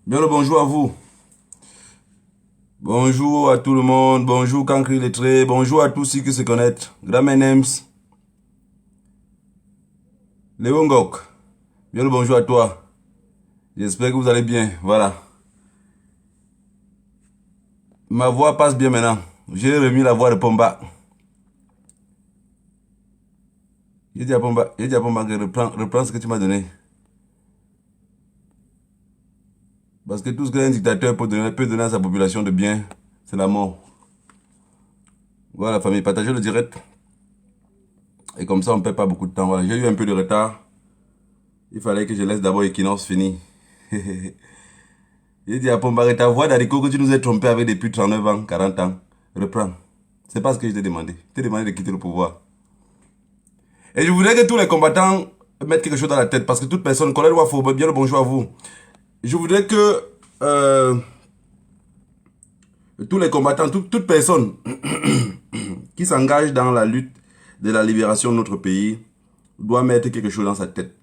Bien le bonjour à vous. Bonjour à tout le monde. Bonjour Kankri Lettré. Bonjour à tous ceux qui se connectent. Gramenems. Léon Gok. Bien le bonjour à toi. J'espère que vous allez bien. Voilà. Ma voix passe bien maintenant. J'ai remis la voix de Pomba. J'ai dit à Pomba que reprends ce que tu m'as donné. Parce que tout ce qu'un dictateur peut donner à sa population de bien, c'est la mort. Voilà, famille, partagez le direct. Et comme ça, on ne perd pas beaucoup de temps. Voilà, j'ai eu un peu de retard. Il fallait que je laisse d'abord Equinox finir. J'ai dit à Pomba, ta voix d'haricot que tu nous as trompé avec depuis 39 ans, 40 ans, reprends. C'est pas ce que je t'ai demandé. Je t'ai demandé de quitter le pouvoir. Et je voudrais que tous les combattants mettent quelque chose dans la tête. Parce que toute personne, Colette Wafo, bien le bonjour à vous. Je voudrais que tous les combattants, toute personne qui s'engage dans la lutte de la libération de notre pays doit mettre quelque chose dans sa tête.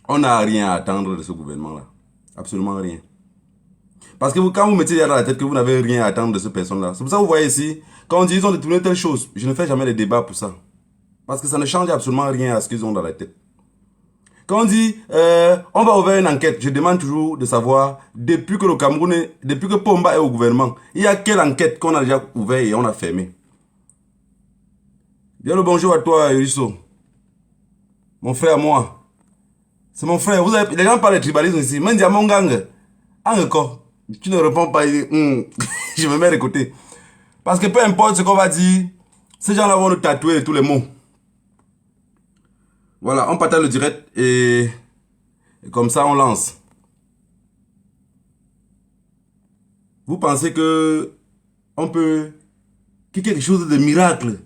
On n'a rien à attendre de ce gouvernement-là. Absolument rien. Parce que quand vous mettez dans la tête que vous n'avez rien à attendre de cette personne-là, c'est pour ça que vous voyez ici, quand on dit qu'ils ont détourné telle chose, je ne fais jamais de débat pour ça. Parce que ça ne change absolument rien à ce qu'ils ont dans la tête. Quand on dit, on va ouvrir une enquête, je demande toujours de savoir, depuis que le Cameroun, depuis que Pomba est au gouvernement, il y a quelle enquête qu'on a déjà ouvert et on a fermé. Bien le bonjour à toi, Yurisso. Mon frère, moi. C'est mon frère. Les gens parlent de tribalisme ici. Même mon gang. Encore. Tu ne réponds pas. Je me mets de côté. Parce que peu importe ce qu'on va dire, ces gens-là vont nous tatouer tous les mots. Voilà, on partage le direct et comme ça on lance. Vous pensez que on peut, que quelque chose de miracle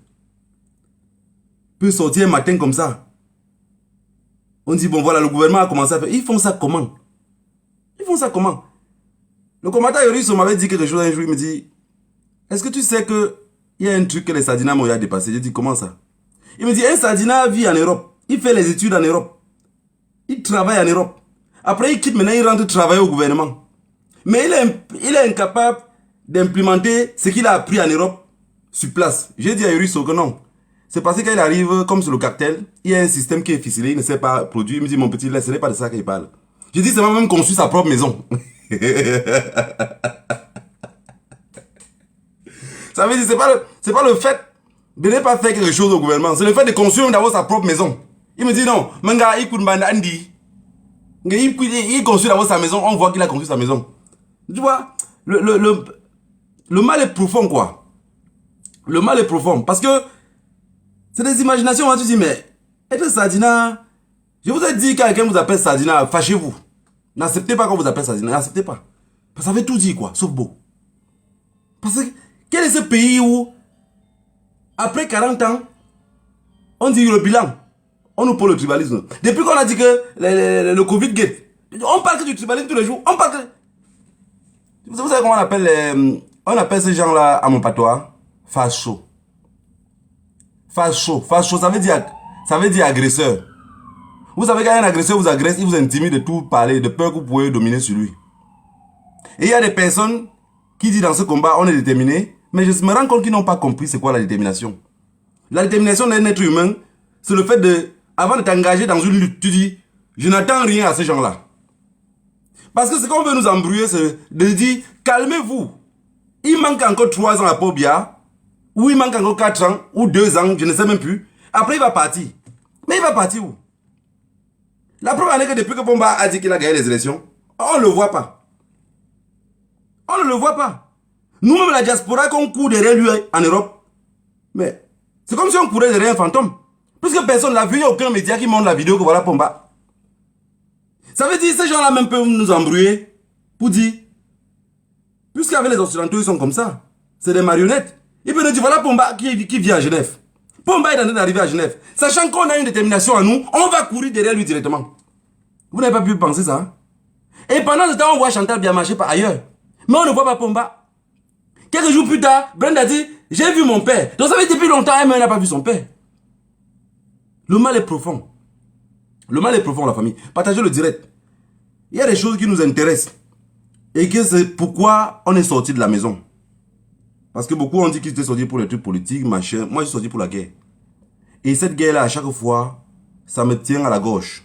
peut sortir un matin comme ça? On dit bon voilà, le gouvernement a commencé à faire. Ils font ça comment? Ils font ça comment? Le combattant Yoris m'avait dit quelque chose un jour, il me dit, est-ce que tu sais que il y a un truc que les Sardinats m'ont dépassé? J'ai dit comment ça? Il me dit, un Sardinat vit en Europe. Il fait les études en Europe. Il travaille en Europe. Après, il quitte maintenant, il rentre travailler au gouvernement. Mais il est incapable d'implémenter ce qu'il a appris en Europe sur place. J'ai dit à Yurisso que non. C'est parce qu'il arrive, comme sur le cartel, il y a un système qui est ficelé, il ne sait pas produire. Il me dit, mon petit, ce n'est pas de ça qu'il parle. J'ai dit, c'est même conçu sa propre maison. Ça veut dire, c'est pas le fait de ne pas faire quelque chose au gouvernement, c'est le fait de construire d'abord sa propre maison. Il me dit non, Manga, il construit d'abord sa maison, on voit qu'il a construit sa maison. Tu vois, le mal est profond, quoi. Le mal est profond, parce que c'est des imaginations, hein, tu dis, mais être Sardina, je vous ai dit, quand quelqu'un vous appelle Sardina, fâchez-vous. N'acceptez pas qu'on vous appelle Sardina, n'acceptez pas. Parce que ça veut tout dire, quoi, sauf beau. Parce que, quel est ce pays où, après 40 ans, on dit le bilan, on nous parle le tribalisme. Depuis qu'on a dit que le Covid guette, on parle que du tribalisme tous les jours. On parle que... Vous savez comment on appelle ces gens-là à mon patois? Facho. Facho. Facho, ça veut dire agresseur. Vous savez quand un agresseur vous agresse, il vous intimide de tout parler, de peur que vous pouvez dominer sur lui. Et il y a des personnes qui disent dans ce combat, on est déterminé, mais je me rends compte qu'ils n'ont pas compris c'est quoi la détermination. La détermination d'un être humain, c'est le fait de, avant de t'engager dans une lutte, tu dis, je n'attends rien à ces gens-là. Parce que ce qu'on veut nous embrouiller, c'est de dire, calmez-vous. Il manque encore 3 ans à Pobia, ou il manque encore 4 ans, ou 2 ans, je ne sais même plus. Après, il va partir. Mais il va partir où? La preuve en est que depuis que Pomba a dit qu'il a gagné les élections, on ne le voit pas. On ne le voit pas. Nous-mêmes, la diaspora, qu'on court derrière lui en Europe, mais c'est comme si on courait derrière un fantôme. Puisque personne l'a vu, il n'y a aucun média qui montre la vidéo que voilà Pomba. Ça veut dire que ces gens-là même peuvent nous embrouiller pour dire, puisqu'avec les Occidentaux, ils sont comme ça. C'est des marionnettes. Ils peuvent nous dire, voilà Pomba qui vit à Genève. Pomba est en train d'arriver à Genève. Sachant qu'on a une détermination à nous, on va courir derrière lui directement. Vous n'avez pas pu penser ça, hein? Et pendant ce temps, on voit Chantal bien marcher par ailleurs. Mais on ne voit pas Pomba. Quelques jours plus tard, Brenda dit, j'ai vu mon père. Donc ça fait depuis longtemps, elle n'a pas vu son père. Le mal est profond. Le mal est profond, la famille. Partagez le direct. Il y a des choses qui nous intéressent. Et que c'est pourquoi on est sorti de la maison. Parce que beaucoup ont dit qu'ils étaient sortis pour les trucs politiques, machin. Moi, je suis sorti pour la guerre. Et cette guerre-là, à chaque fois, ça me tient à la gauche.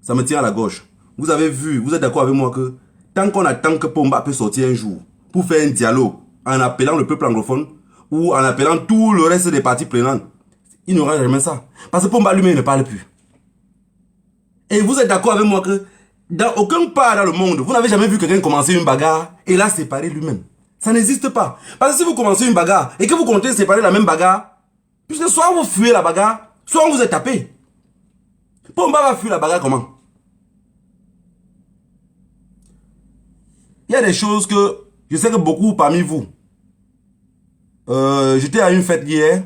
Ça me tient à la gauche. Vous avez vu, vous êtes d'accord avec moi que tant qu'on attend que Pomba peut sortir un jour pour faire un dialogue en appelant le peuple anglophone ou en appelant tout le reste des parties prenantes, il n'y aura jamais ça. Parce que Pomba lui-même ne parle plus. Et vous êtes d'accord avec moi que dans aucun part dans le monde, vous n'avez jamais vu quelqu'un commencer une bagarre et la séparer lui-même. Ça n'existe pas. Parce que si vous commencez une bagarre et que vous comptez séparer la même bagarre, puisque soit vous fuyez la bagarre, soit on vous est tapé. Pomba va fuir la bagarre comment? Il y a des choses que je sais que beaucoup parmi vous, j'étais à une fête hier,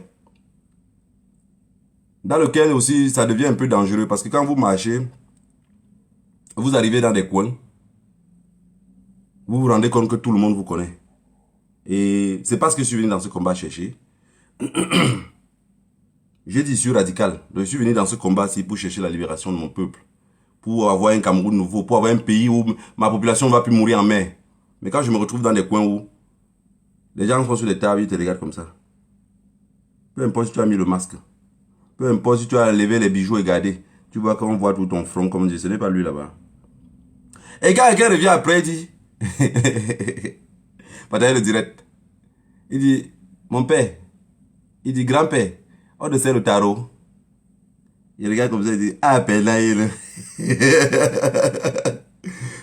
dans lequel aussi ça devient un peu dangereux parce que quand vous marchez, vous arrivez dans des coins, vous vous rendez compte que tout le monde vous connaît. Et c'est parce que je suis venu dans ce combat chercher. J'ai dit, je suis radical. Donc, je suis venu dans ce combat-ci pour chercher la libération de mon peuple. Pour avoir un Cameroun nouveau, pour avoir un pays où ma population ne va plus mourir en mer. Mais quand je me retrouve dans des coins où les gens sont sur les tables, ils te regardent comme ça. Peu importe si tu as mis le masque. Peu importe si tu as levé les bijoux et gardé. Tu vois qu'on voit tout ton front, comme on dit, ce n'est pas lui là-bas. Et quand quelqu'un revient après, il dit... Pendant le direct. Il dit, mon père. Il dit, grand-père. On te sert le tarot. Il regarde comme ça, il dit, ah, père, là, il...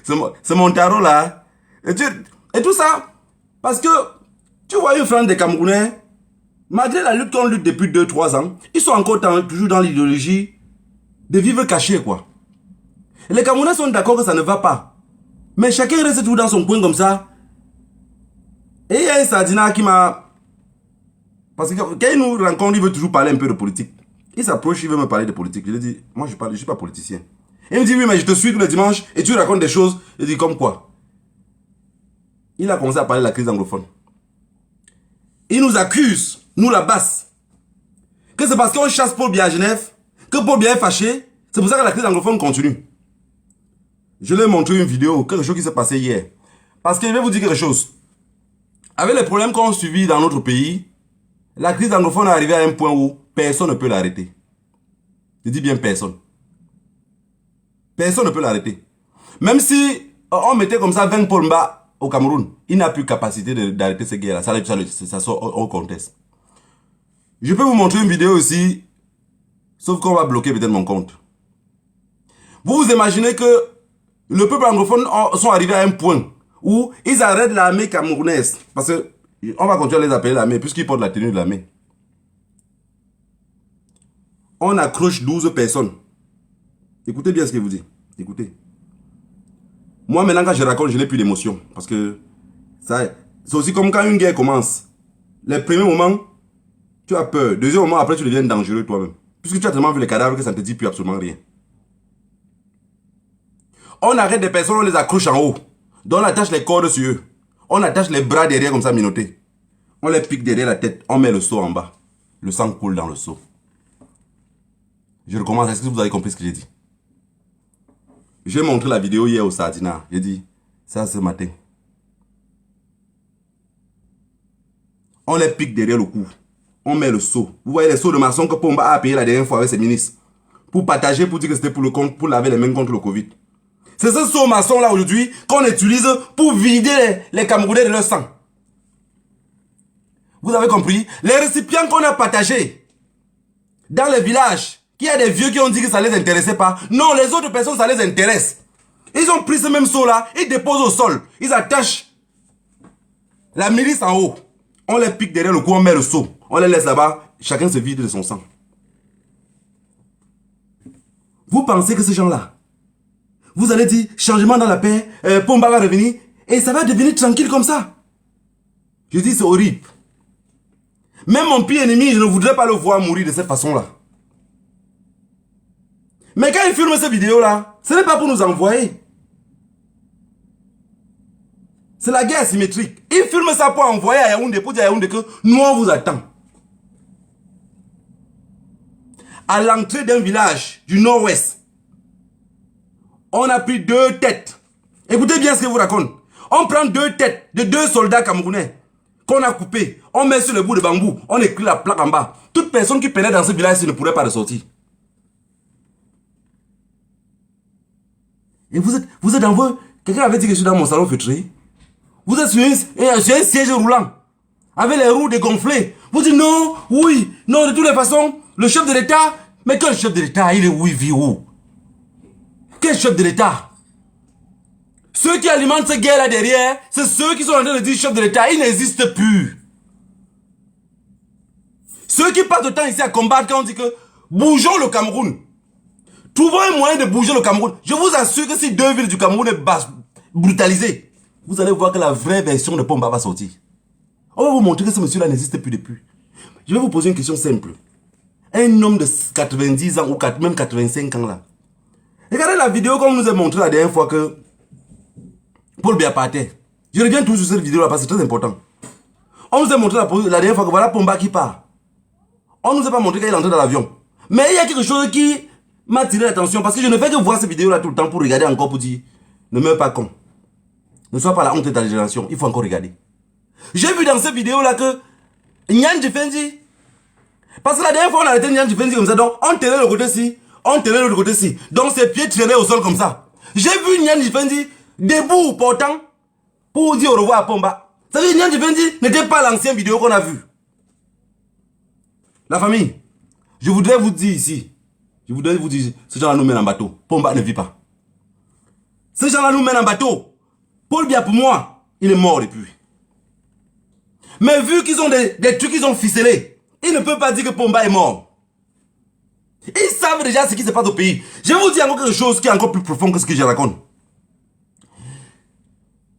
C'est mon tarot là. Et tout ça, parce que, tu vois une frange des Camerounais, malgré la lutte qu'on lutte depuis 2-3 ans, ils sont encore toujours dans l'idéologie de vivre caché, quoi. Et les Camerounais sont d'accord que ça ne va pas. Mais chacun reste toujours dans son coin comme ça. Et il y a un Sardina qui m'a... Parce que quand il nous rencontre, il veut toujours parler un peu de politique. Il s'approche, il veut me parler de politique. Je lui dis, moi je ne suis pas politicien. Il me dit, oui, mais je te suis tous les dimanches et tu racontes des choses. Je dis, comme quoi? Il a commencé à parler de la crise anglophone. Il nous accuse, nous la basse, que c'est parce qu'on chasse Paul Biya à Genève, que Paul Biya est fâché. C'est pour ça que la crise anglophone continue. Je lui ai montré une vidéo, quelque chose qui s'est passé hier. Parce que je vais vous dire quelque chose. Avec les problèmes qu'on subit dans notre pays, la crise anglophone est arrivée à un point où personne ne peut l'arrêter. Je dis bien personne. Personne ne peut l'arrêter. Même si on mettait comme ça 20 Pomba au Cameroun, il n'a plus capacité d'arrêter ces guerres-là. Ça sort au contexte. Je peux vous montrer une vidéo aussi, sauf qu'on va bloquer peut-être mon compte. Vous vous imaginez que le peuple anglophone sont arrivés à un point où ils arrêtent l'armée camerounaise. Parce que on va continuer à les appeler l'armée, puisqu'ils portent la tenue de l'armée. On accroche 12 personnes. Écoutez bien ce que je vous dis. Écoutez. Moi, maintenant, quand je raconte, je n'ai plus d'émotion. Parce que c'est aussi comme quand une guerre commence. Les premiers moments, tu as peur. Deuxième moment, après, tu deviens dangereux toi-même. Puisque tu as tellement vu les cadavres que ça ne te dit plus absolument rien. On arrête des personnes, on les accroche en haut. Donc on attache les cordes sur eux. On attache les bras derrière comme ça, minautés. On les pique derrière la tête. On met le seau en bas. Le sang coule dans le seau. Je recommence. Est-ce que vous avez compris ce que j'ai dit? J'ai montré la vidéo hier au Sardina. J'ai dit, ça ce matin. On les pique derrière le cou. On met le seau. Vous voyez les seaux de maçon que Pomba a payé la dernière fois avec ses ministres. Pour partager, pour dire que c'était pour le compte, pour laver les mains contre le Covid. C'est ce seau maçon là aujourd'hui qu'on utilise pour vider les Camerounais de leur sang. Vous avez compris? Les récipients qu'on a partagés dans les villages, qu'il y a des vieux qui ont dit que ça ne les intéressait pas. Non, les autres personnes, ça les intéresse. Ils ont pris ce même seau là, ils déposent au sol. Ils attachent la milice en haut. On les pique derrière le cou, on met le seau. On les laisse là-bas, chacun se vide de son sang. Vous pensez que ces gens-là, vous allez dire changement dans la paix, Pomba va revenir et ça va devenir tranquille comme ça. Je dis c'est horrible. Même mon pire ennemi, je ne voudrais pas le voir mourir de cette façon-là. Mais quand il filme cette vidéo-là, ce n'est pas pour nous envoyer. C'est la guerre symétrique. Il filme ça pour envoyer à Yaoundé, pour dire à Yaoundé que nous on vous attend. À l'entrée d'un village du nord-ouest, On a pris 2 têtes. Écoutez bien ce que je vous raconte. On prend 2 têtes de 2 soldats camerounais qu'on a coupés. On met sur le bout de bambou. On écrit la plaque en bas. Toute personne qui pénètre dans ce village ne pourrait pas ressortir. Et vous êtes dans vos... Quelqu'un avait dit que je suis dans mon salon feutré. Vous êtes sur un siège roulant. Avec les roues dégonflées. Vous dites non, oui, non, de toutes les façons, le chef de l'État... Mais quel chef de l'État? Il est où, il vit où? Quel chef de l'État? Ceux qui alimentent cette guerre là derrière, c'est ceux qui sont en train de dire chef de l'État. Ils n'existent plus. Ceux qui passent le temps ici à combattre quand on dit que bougeons le Cameroun. Trouvons un moyen de bouger le Cameroun. Je vous assure que si 2 villes du Cameroun est brutalisées, vous allez voir que la vraie version de Pomba va sortir. On va vous montrer que ce monsieur-là n'existe plus depuis. Je vais vous poser une question simple. Un homme de 90 ans ou même 85 ans là. Regardez la vidéo qu'on nous a montré la dernière fois que Paul Biya partait. Je reviens toujours sur cette vidéo là parce que c'est très important. On nous a montré la dernière fois que voilà Pomba qui part. On nous a pas montré qu'il est entré dans l'avion. Mais il y a quelque chose qui m'a tiré l'attention parce que je ne fais que voir cette vidéo là tout le temps pour regarder encore pour dire ne meurs pas con. Ne sois pas la honte de ta génération. Il faut encore regarder. J'ai vu dans cette vidéo là que Nyan Djifendi, parce que la dernière fois on a arrêté Nyan Djifendi comme ça, donc on tenait le côté-ci, on tenait l'autre côté-ci, donc ses pieds traînaient au sol comme ça. J'ai vu Nyan Djifendi debout portant pour dire au revoir à Pomba. Ça veut dire Nyan Djifendi n'était pas l'ancienne vidéo qu'on a vue. La famille, je voudrais vous dire ici, ce genre-là nous mène en bateau. Pomba ne vit pas. Ce genre-là nous mène en bateau. Paul Biya pour moi, il est mort depuis. Mais vu qu'ils ont des trucs qu'ils ont ficelés, ils ne peuvent pas dire que Pomba est mort. Ils savent déjà ce qui se passe au pays. Je vais vous dire encore quelque chose qui est encore plus profond que ce que je raconte.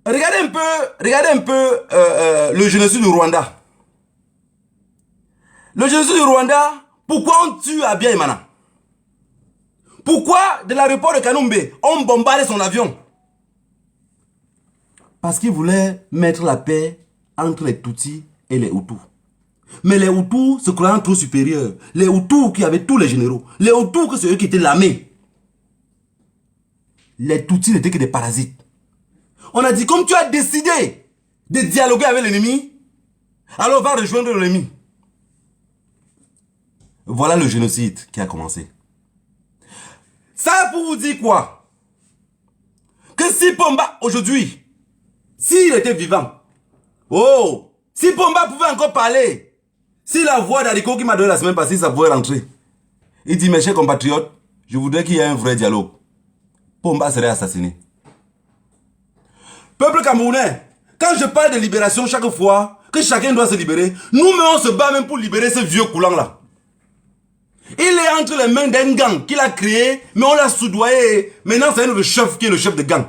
Regardez un peu le génocide du Rwanda. Le génocide du Rwanda, pourquoi on tue Abiyaimana? Pourquoi de l'aéroport de Kanumbe, on bombardait son avion? Parce qu'il voulait mettre la paix entre les Tutsis et les Hutus. Mais les Hutus se croyaient trop supérieurs. Les Hutus qui avaient tous les généraux. Les Hutus que c'est eux qui étaient l'armée. Les Tutsis n'étaient que des parasites. On a dit, comme tu as décidé de dialoguer avec l'ennemi, alors va rejoindre l'ennemi. Voilà le génocide qui a commencé. Ça pour vous dire quoi? Que si Pomba, aujourd'hui, s'il était vivant, oh, si Pomba pouvait encore parler, si la voix d'Ariko qui m'a donné la semaine passée, ça pouvait rentrer. Il dit, mes chers compatriotes, je voudrais qu'il y ait un vrai dialogue. Pomba serait assassiné. Peuple camerounais, quand je parle de libération chaque fois, que chacun doit se libérer, nous-mêmes on se bat même pour libérer ce vieux coulant là. Il est entre les mains d'un gang qu'il a créé, mais on l'a soudoyé. Maintenant c'est le chef qui est le chef de gang.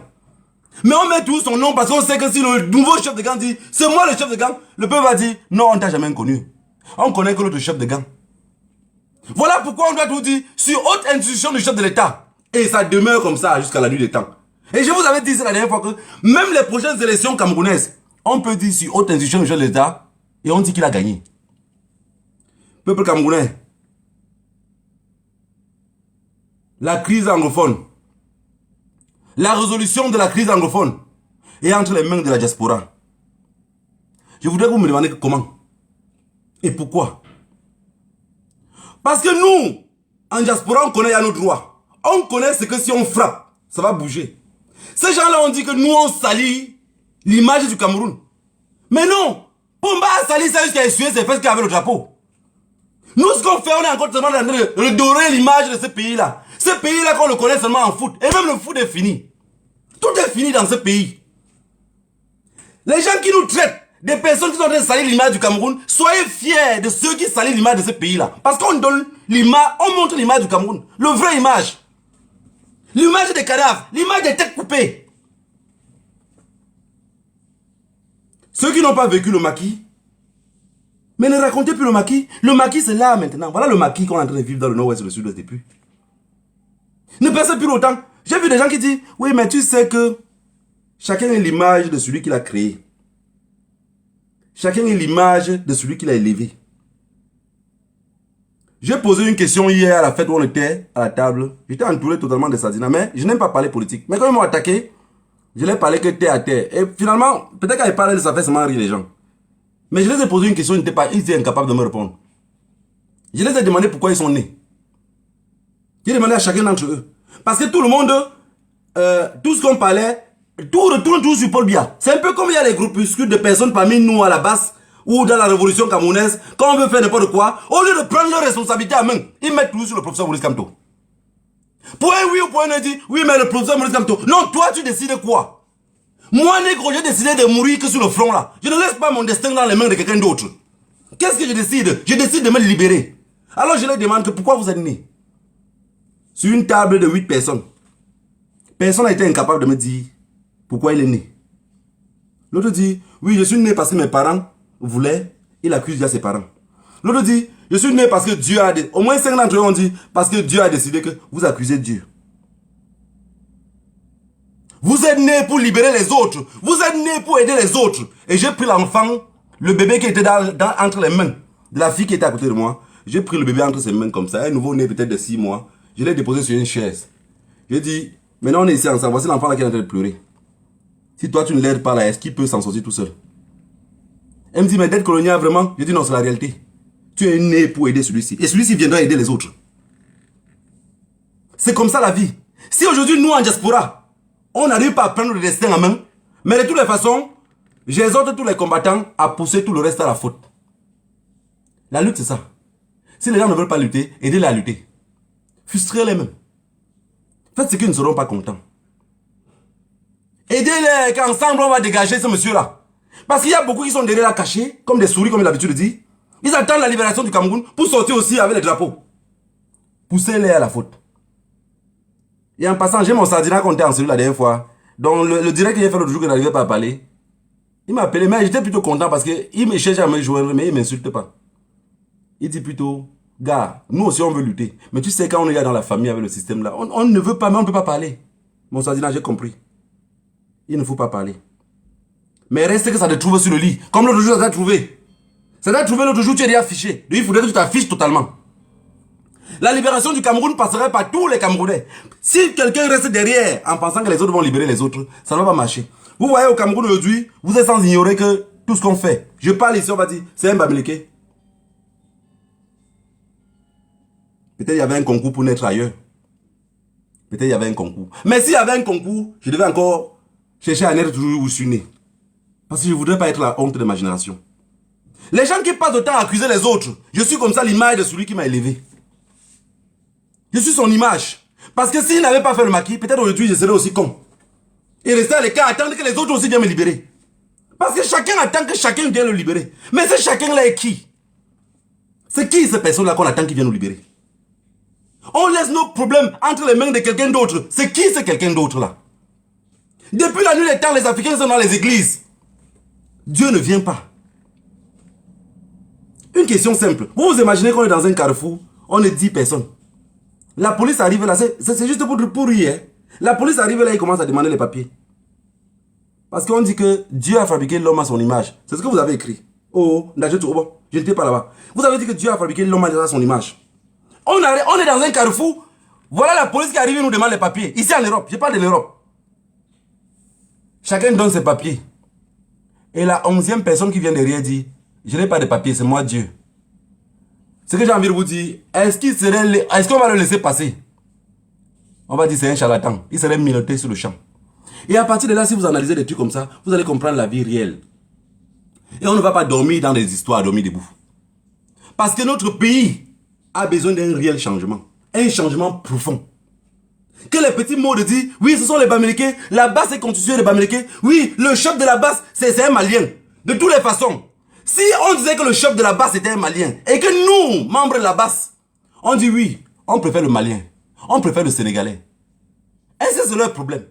Mais on met tout son nom parce qu'on sait que si le nouveau chef de gang dit c'est moi le chef de gang, le peuple va dire non, on t'a jamais connu. On connaît que l'autre chef de gang. Voilà pourquoi on doit tout dire sur haute institution du chef de l'État. Et ça demeure comme ça jusqu'à la nuit des temps. Et je vous avais dit la dernière fois que même les prochaines élections camerounaises, on peut dire sur haute institution du chef de l'État et on dit qu'il a gagné. Peuple camerounais, la crise anglophone, la résolution de la crise anglophone est entre les mains de la diaspora. Je voudrais que vous me demandiez comment et pourquoi. Parce que nous, en diaspora, on connaît à nos droits. On connaît ce que si on frappe, ça va bouger. Ces gens-là ont dit que nous, on salit l'image du Cameroun. Mais non, Pomba a sali ça jusqu'à essuyer ses fesses avec le drapeau. Nous, ce qu'on fait, on est encore seulement en train de dorer l'image de ce pays-là. Ce pays-là qu'on le connaît seulement en foot. Et même le foot est fini. Tout est fini dans ce pays. Les gens qui nous traitent, des personnes qui sont en train de salir l'image du Cameroun, soyez fiers de ceux qui salissent l'image de ce pays-là. Parce qu'on donne l'image, on montre l'image du Cameroun. Le vrai image. L'image des cadavres, l'image des têtes coupées. Ceux qui n'ont pas vécu le maquis, mais ne racontez plus le maquis. Le maquis, c'est là maintenant. Voilà le maquis qu'on est en train de vivre dans le nord-ouest et le sud-ouest depuis. Ne pensez plus autant. J'ai vu des gens qui disent, oui, mais tu sais que chacun est l'image de celui qui l'a créé. Chacun est l'image de celui qui l'a élevé. J'ai posé une question hier à la fête où on était à la table. J'étais entouré totalement de sardines, mais je n'aime pas parler politique. Mais quand ils m'ont attaqué, je leur parlais que terre à terre. Et finalement, peut-être quand ils parlaient de ça, fait seulement rire les gens. Mais je les ai posé une question, ils étaient incapables de me répondre. Je les ai demandé pourquoi ils sont nés. J'ai demandé à chacun d'entre eux. Parce que tout le monde, tout ce qu'on parlait, tout retourne tout sur Paul Biya. C'est un peu comme il y a les groupuscules de personnes parmi nous à la base, ou dans la révolution camerounaise, quand on veut faire n'importe quoi, au lieu de prendre leur responsabilité à main, ils mettent tout sur le professeur Maurice Kamto. Pour un oui ou pour un non, dit, oui mais le professeur Maurice Kamto. Non, toi tu décides quoi? Moi négro, j'ai décidé de mourir que sur le front là. Je ne laisse pas mon destin dans les mains de quelqu'un d'autre. Qu'est-ce que je décide? Je décide de me libérer. Alors je leur demande que pourquoi vous êtes nés? Sur une table de 8 personnes. Personne n'a été incapable de me dire pourquoi il est né. L'autre dit, oui, je suis né parce que mes parents voulaient. Il accuse déjà ses parents. L'autre dit, je suis né parce que Dieu a... Au moins 5 d'entre eux ont dit, parce que Dieu a décidé que vous accusez Dieu. Vous êtes né pour libérer les autres. Vous êtes né pour aider les autres. Et j'ai pris l'enfant, le bébé qui était entre les mains de la fille qui était à côté de moi. J'ai pris le bébé entre ses mains comme ça. Un nouveau né peut-être de 6 mois. Je l'ai déposé sur une chaise. J'ai dit, maintenant on est ici ensemble. Voici l'enfant là qui est en train de pleurer. Si toi tu ne l'aides pas là, est-ce qu'il peut s'en sortir tout seul? Elle me dit, mais dette coloniale vraiment? Je dis non, c'est la réalité. Tu es né pour aider celui-ci. Et celui-ci viendra aider les autres. C'est comme ça la vie. Si aujourd'hui nous en diaspora, on n'arrive pas à prendre le destin en main, mais de toutes les façons, j'exhorte tous les combattants à pousser tout le reste à la faute. La lutte c'est ça. Si les gens ne veulent pas lutter, aidez-les à lutter. Frustrez-les même. Faites ce qu'ils ne seront pas contents. Aidez-les, qu'ensemble on va dégager ce monsieur-là. Parce qu'il y a beaucoup qui sont derrière là cachés, comme des souris, comme il a l'habitude de dire. Ils attendent la libération du Cameroun pour sortir aussi avec les drapeaux. Poussez-les à la faute. Et en passant, j'ai mon sardina compté en celui la dernière fois. Donc le direct qu'il a fait l'autre jour qu'il n'arrivait pas à parler. Il m'a appelé, mais j'étais plutôt content parce qu'il me cherche à me joindre, mais il ne m'insulte pas. Il dit plutôt, gars, nous aussi on veut lutter. Mais tu sais, quand on est là dans la famille avec le système là, on ne veut pas, mais on ne peut pas parler. Mon sardina, j'ai compris. Il ne faut pas parler. Mais reste que ça te trouve sur le lit. Comme l'autre jour, ça t'a trouvé. Ça t'a trouvé l'autre jour, tu es déjà affiché. Il faudrait que tu t'affiches totalement. La libération du Cameroun passerait par tous les Camerounais. Si quelqu'un reste derrière en pensant que les autres vont libérer les autres, ça ne va pas marcher. Vous voyez au Cameroun aujourd'hui, vous êtes sans ignorer que tout ce qu'on fait, je parle ici, on va dire, c'est un Bamileke. Peut-être il y avait un concours pour naître ailleurs. Peut-être il y avait un concours. Mais s'il y avait un concours, je devais encore chercher à naître toujours où je suis né. Parce que je ne voudrais pas être la honte de ma génération. Les gens qui passent le temps à accuser les autres, je suis comme ça l'image de celui qui m'a élevé. Je suis son image. Parce que s'il n'avait pas fait le maquis, peut-être aujourd'hui je serais aussi con. Et rester à l'écart, attendre que les autres aussi viennent me libérer. Parce que chacun attend que chacun vienne le libérer. Mais ce chacun-là est qui? C'est qui ces personnes-là qu'on attend qui viennent nous libérer? On laisse nos problèmes entre les mains de quelqu'un d'autre. C'est qui ce quelqu'un d'autre là? Depuis la nuit des temps, les Africains sont dans les églises. Dieu ne vient pas. Une question simple. Vous vous imaginez qu'on est dans un carrefour, on est 10 personnes. La police arrive là, c'est juste pour rire. La police arrive là, il commence à demander les papiers. Parce qu'on dit que Dieu a fabriqué l'homme à son image. C'est ce que vous avez écrit. Oh, je n'étais pas là-bas. Vous avez dit que Dieu a fabriqué l'homme à son image. On est dans un carrefour. Voilà la police qui arrive et nous demande les papiers. Ici en Europe, je parle de l'Europe. Chacun donne ses papiers. Et la 11e personne qui vient derrière dit, je n'ai pas de papiers, c'est moi Dieu. Ce que j'ai envie de vous dire, est-ce qu'on va le laisser passer? On va dire c'est un charlatan. Il serait miloté sur le champ. Et à partir de là, si vous analysez des trucs comme ça, vous allez comprendre la vie réelle. Et on ne va pas dormir dans des histoires, dormir debout. Parce que notre pays a besoin d'un réel changement. Un changement profond. Que les petits mots de dire, oui, ce sont les Bamileke, la base est constituée de Bamileke. Oui, le chef de la base, c'est un Malien. De toutes les façons. Si on disait que le chef de la base était un Malien, et que nous, membres de la base, on dit oui, on préfère le Malien, on préfère le Sénégalais. Est-ce que c'est leur problème?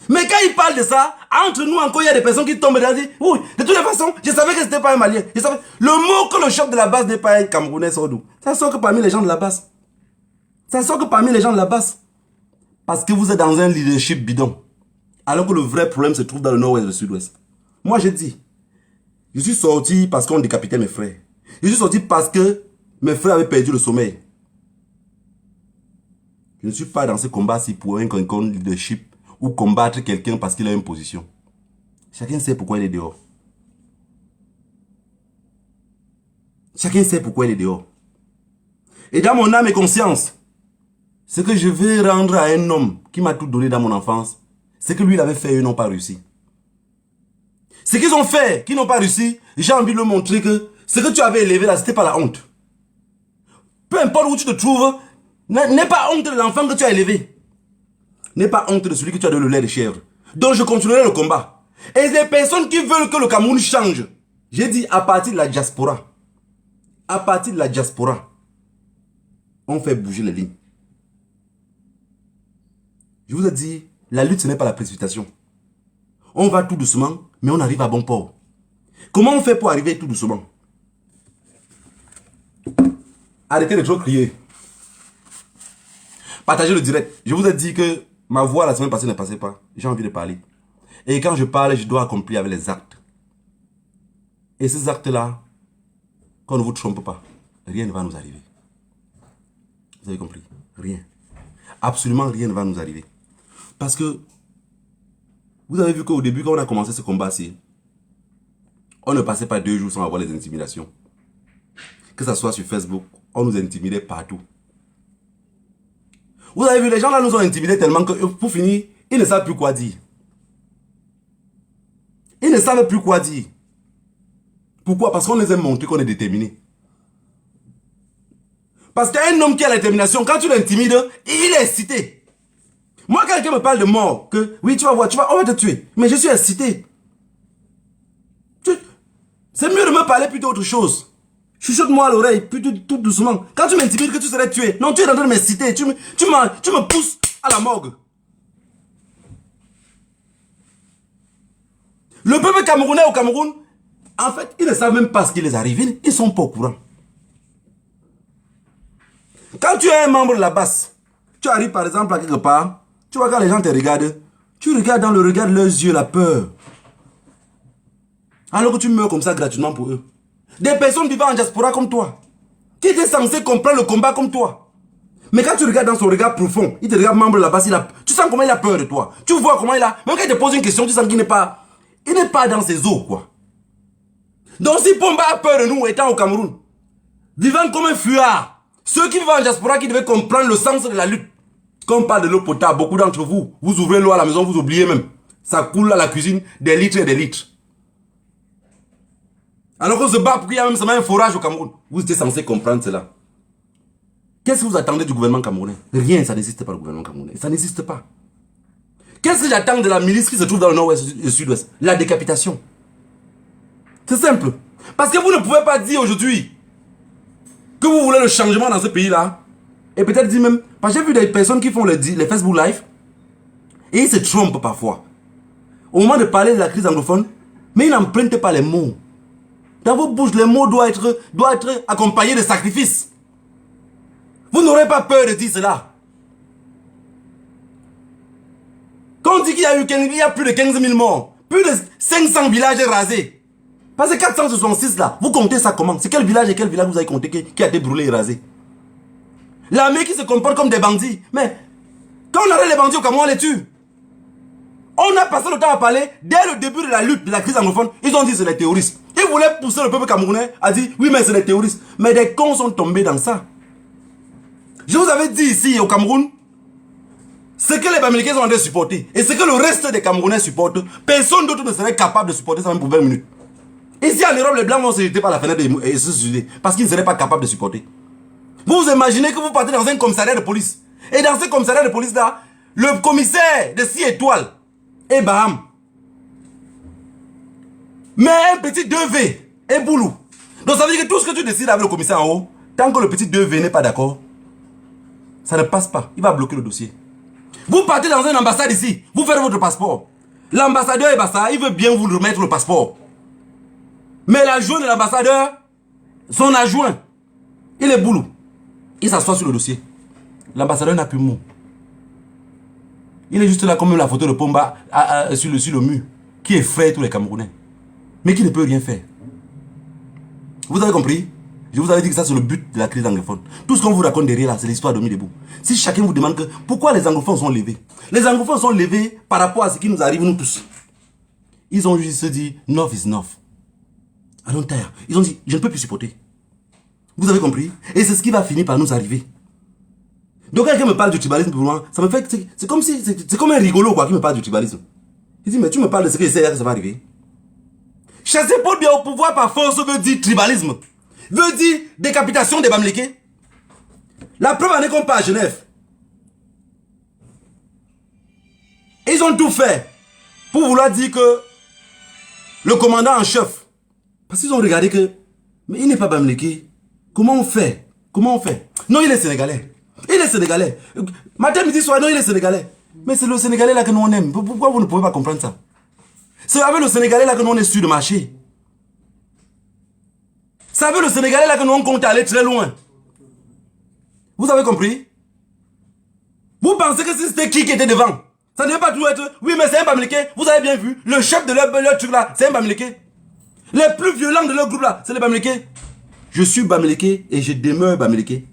Mais quand ils parlent de ça, entre nous encore, il y a des personnes qui tombent et disent, oui, de toutes les façons, je savais que c'était pas un Malien. Je savais. Le mot que le chef de la base n'est pas un Camerounais sort d'où? Ça sort que parmi les gens de la base. Ça sort que parmi les gens de la base. Parce que vous êtes dans un leadership bidon. Alors que le vrai problème se trouve dans le nord-ouest et le sud-ouest. Moi, je dis, je suis sorti parce qu'on décapitait mes frères. Je suis sorti parce que Mes frères avaient perdu le sommeil. Je ne suis pas dans ce combat-ci pour un quelconque leadership ou combattre quelqu'un parce qu'il a une position. Chacun sait pourquoi il est dehors. Chacun sait pourquoi il est dehors. Et dans mon âme et conscience, ce que je vais rendre à un homme qui m'a tout donné dans mon enfance, c'est que lui, il avait fait et eux n'ont pas réussi. Ce qu'ils ont fait, qu'ils n'ont pas réussi, j'ai envie de leur montrer que ce que tu avais élevé là, c'était pas la honte. Peu importe où tu te trouves, n'aie pas honte de l'enfant que tu as élevé. N'aie pas honte de celui que tu as donné le lait de chèvre. Donc je continuerai le combat. Et les personnes qui veulent que le Cameroun change, j'ai dit à partir de la diaspora. À partir de la diaspora, on fait bouger les lignes. Je vous ai dit, la lutte ce n'est pas la précipitation. On va tout doucement, mais on arrive à bon port. Comment on fait pour arriver tout doucement? Arrêtez de trop crier. Partagez le direct. Je vous ai dit que ma voix la semaine passée ne passait pas. J'ai envie de parler. Et quand je parle, je dois accomplir avec les actes. Et ces actes-là, qu'on ne vous trompe pas, rien ne va nous arriver. Vous avez compris? Rien. Absolument rien ne va nous arriver. Parce que, vous avez vu qu'au début, quand on a commencé ce combat-ci, on ne passait pas 2 jours sans avoir les intimidations. Que ce soit sur Facebook, on nous intimidait partout. Vous avez vu, les gens là nous ont intimidés tellement que, pour finir, ils ne savent plus quoi dire. Ils ne savent plus quoi dire. Pourquoi? Parce qu'on les a montré qu'on est déterminé. Parce qu'un homme qui a la détermination, quand tu l'intimides, il est excité. Moi, quand quelqu'un me parle de mort, que oui, tu vas voir, on va te tuer. Mais je suis excité. C'est mieux de me parler plutôt autre chose. Chuchote-moi à l'oreille, plutôt tout doucement. Quand tu m'intimides que tu serais tué, non, tu es en train de m'exciter. Tu me pousses à la morgue. Le peuple camerounais au Cameroun, en fait, ils ne savent même pas ce qui les arrive. Ils ne sont pas au courant. Quand tu es un membre de la base, tu arrives par exemple à quelque part, tu vois quand les gens te regardent, tu regardes dans le regard de leurs yeux la peur. Alors que tu meurs comme ça gratuitement pour eux. Des personnes vivant en diaspora comme toi, qui étaient censées comprendre le combat comme toi. Mais quand tu regardes dans son regard profond, il te regarde membre de la base, tu sens comment il a peur de toi. Tu vois comment il a... Même quand il te pose une question, tu sens qu'il n'est pas... Il n'est pas dans ses eaux, quoi. Donc si Pomba a peur de nous, étant au Cameroun, vivant comme un fuyard, ceux qui vivent en diaspora qui devaient comprendre le sens de la lutte. Quand on parle de l'eau potable, beaucoup d'entre vous, vous ouvrez l'eau à la maison, vous oubliez même. Ça coule à la cuisine des litres et des litres. Alors qu'on se bat pour qu'il y a même seulement un forage au Cameroun. Vous étiez censé comprendre cela. Qu'est-ce que vous attendez du gouvernement camerounais? Rien, ça n'existe pas le gouvernement camerounais. Ça n'existe pas. Qu'est-ce que j'attends de la milice qui se trouve dans le nord-ouest et le sud-ouest? La décapitation. C'est simple. Parce que vous ne pouvez pas dire aujourd'hui que vous voulez le changement dans ce pays-là. Et peut-être dire même... Parce que j'ai vu des personnes qui font les Facebook Live et ils se trompent parfois. Au moment de parler de la crise anglophone, mais ils n'empruntent pas les mots. Dans vos bouches, les mots doivent être accompagnés de sacrifices. Vous n'aurez pas peur de dire cela. Quand on dit qu'il y a plus de 15 000 morts, plus de 500 villages rasés. Parce que 466 là, vous comptez ça comment? C'est quel village et quel village vous avez compté qui a été brûlé et rasé? L'armée qui se comporte comme des bandits. Mais quand on arrête les bandits au Cameroun, on les tue. On a passé le temps à parler, dès le début de la lutte, de la crise anglophone, ils ont dit c'est les terroristes. Ils voulaient pousser le peuple camerounais à dire oui mais c'est les terroristes. Mais des cons sont tombés dans ça. Je vous avais dit ici au Cameroun, ce que les Américains ont en train de supporter et ce que le reste des Camerounais supportent, personne d'autre ne serait capable de supporter ça même pour 20 minutes. Ici en Europe, les Blancs vont se jeter par la fenêtre et se suicider parce qu'ils ne seraient pas capables de supporter. Vous vous imaginez que vous partez dans un commissariat de police. Et dans ce commissariat de police là, le commissaire de 6 étoiles est Baham. Mais un petit 2V est Boulou. Donc ça veut dire que tout ce que tu décides avec le commissaire en haut, tant que le petit 2V n'est pas d'accord, ça ne passe pas. Il va bloquer le dossier. Vous partez dans une ambassade ici, vous faites votre passeport. L'ambassadeur est Bassa, il veut bien vous remettre le passeport. Mais l'adjoint de l'ambassadeur, son adjoint, il est Boulou. Il s'assoit sur le dossier. L'ambassadeur n'a plus mot. Il est juste là comme la photo de Pomba sur le mur, qui effraie tous les Camerounais. Mais qui ne peut rien faire. Vous avez compris? Je vous avais dit que ça c'est le but de la crise anglophone. Tout ce qu'on vous raconte derrière là, c'est l'histoire de Debout. Si chacun vous demande que pourquoi les anglophones sont levés. Les anglophones sont levés par rapport à ce qui nous arrive nous tous. Ils ont juste dit, North is North. I don't tire. Ils ont dit, je ne peux plus supporter. Vous avez compris? Et c'est ce qui va finir par nous arriver. Donc quand quelqu'un me parle du tribalisme pour moi, ça me fait, c'est comme si, c'est comme un rigolo quoi qui me parle du tribalisme. Il dit, mais tu me parles de ce que je sais que ça va arriver. Chasser Paul Biya au pouvoir par force veut dire tribalisme. Veut dire décapitation des Bamileke. La preuve en est qu'on part à Genève. Ils ont tout fait pour vouloir dire que le commandant en chef, parce qu'ils ont regardé que, mais il n'est pas Bamileke. Comment on fait? Comment on fait? Non, il est sénégalais. Il est sénégalais. Matin, midi, soir, non, il est sénégalais. Mais c'est le sénégalais là que nous on aime. Pourquoi vous ne pouvez pas comprendre ça? C'est avec le sénégalais là que nous on est sûr de marcher. C'est avec le sénégalais là que nous on compte aller très loin. Vous avez compris? Vous pensez que c'était qui était devant? Ça ne devait pas tout être. Oui, mais c'est un Bamileke. Vous avez bien vu. Le chef de leur truc là, c'est un Bamileke. Les plus violents de leur groupe là, c'est les Bamileke. Je suis Bamileke et je demeure Bamileke.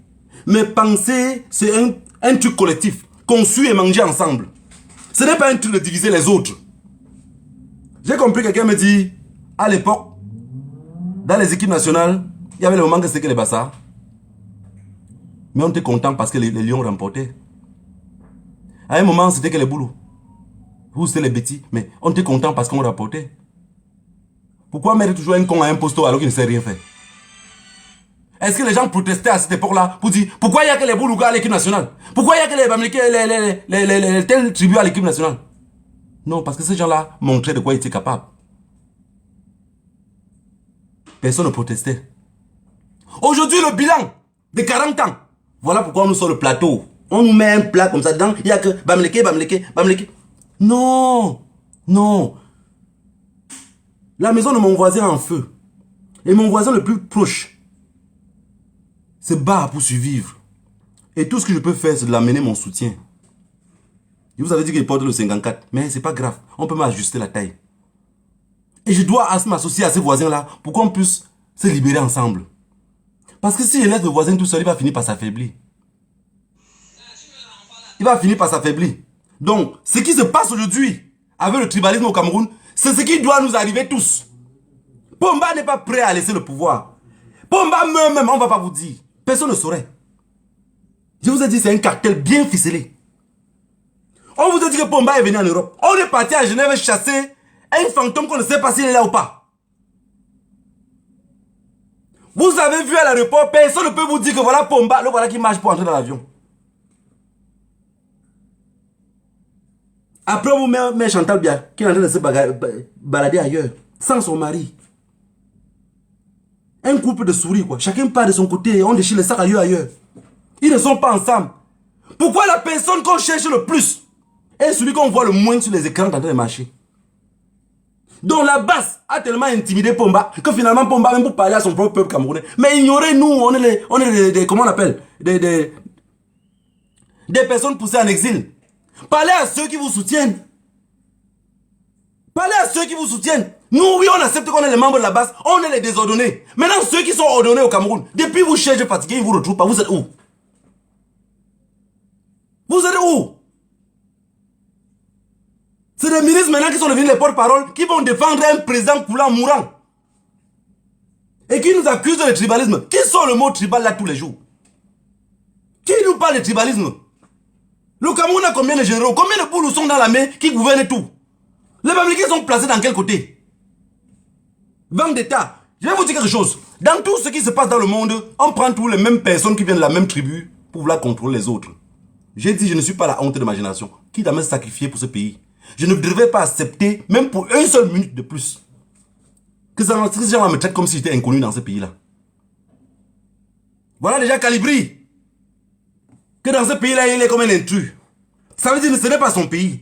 Mais penser, c'est un truc collectif. Conçu et mangé ensemble. Ce n'est pas un truc de diviser les autres. J'ai compris, quelqu'un me dit, à l'époque, dans les équipes nationales, il y avait le moment que c'était que les Bassards. Mais on était content parce que les Lions remportaient. À un moment, c'était que les Boulous. Vous, c'était les Betty. Mais on était content parce qu'on remportait. Pourquoi mettre toujours un con à un posto alors qu'il ne sait rien faire? Est-ce que les gens protestaient à cette époque-là pour dire pourquoi il n'y a que les Boulougas à l'équipe nationale? Pourquoi il n'y a que les Bamileke, les telles tribus à l'équipe nationale? Non, parce que ces gens-là montraient de quoi ils étaient capables. Personne ne protestait. Aujourd'hui, le bilan de 40 ans. Voilà pourquoi on nous sort le plateau. On nous met un plat comme ça dedans. Il n'y a que Bamileke, Bamileke, Bamileke. Non, non. La maison de mon voisin est en feu. Et mon voisin le plus proche se bat pour survivre. Et tout ce que je peux faire, c'est de l'amener mon soutien. Je vous avais dit qu'il porte le 54. Mais c'est pas grave. On peut m'ajuster la taille. Et je dois m'associer à ces voisins-là pour qu'on puisse se libérer ensemble. Parce que si je laisse le voisin tout seul, il va finir par s'affaiblir. Il va finir par s'affaiblir. Donc, ce qui se passe aujourd'hui avec le tribalisme au Cameroun, c'est ce qui doit nous arriver tous. Pomba n'est pas prêt à laisser le pouvoir. Pomba meurt même, on ne va pas vous dire. Personne ne saurait. Je vous ai dit, c'est un cartel bien ficelé. On vous a dit que Pomba est venu en Europe. On est parti à Genève chasser un fantôme qu'on ne sait pas s'il est là ou pas. Vous avez vu à l'aéroport, personne ne peut vous dire que voilà Pomba, le voilà qui marche pour entrer dans l'avion. Après, on vous met Chantal Biya, qui est en train de se balader ailleurs, sans son mari. Un couple de souris, quoi. Chacun part de son côté et on déchire les sacs ailleurs. Ils ne sont pas ensemble. Pourquoi la personne qu'on cherche le plus est celui qu'on voit le moins sur les écrans en train de marcher? Donc la base a tellement intimidé Pomba que finalement Pomba, même pour parler à son propre peuple camerounais, mais ignorez nous, on est des comment on appelle, des personnes poussées en exil. Parlez à ceux qui vous soutiennent. Parlez à ceux qui vous soutiennent. Nous, oui, on accepte qu'on est les membres de la base, on est les désordonnés. Maintenant, ceux qui sont ordonnés au Cameroun, depuis vous cherchez fatigué, ils ne vous retrouvent pas. Vous êtes où? Vous êtes où? C'est des ministres maintenant qui sont devenus les porte-parole, qui vont défendre un président coulant, mourant. Et qui nous accusent de tribalisme. Qui sort le mot tribal là tous les jours? Qui nous parle de tribalisme? Le Cameroun a combien de généraux? Combien de boulous sont dans la main qui gouvernent tout? Les Bamileke sont placés dans quel côté? Banque d'État. Je vais vous dire quelque chose. Dans tout ce qui se passe dans le monde, on prend tous les mêmes personnes qui viennent de la même tribu pour vouloir contrôler les autres. J'ai dit, je ne suis pas la honte de ma génération. Qui doit me sacrifier pour ce pays? Je ne devrais pas accepter, même pour une seule minute de plus, que ces gens me traitent comme si j'étais inconnu dans ce pays-là. Voilà déjà Calibri. Que dans ce pays-là, il est comme un intrus. Ça veut dire que ce n'est pas son pays.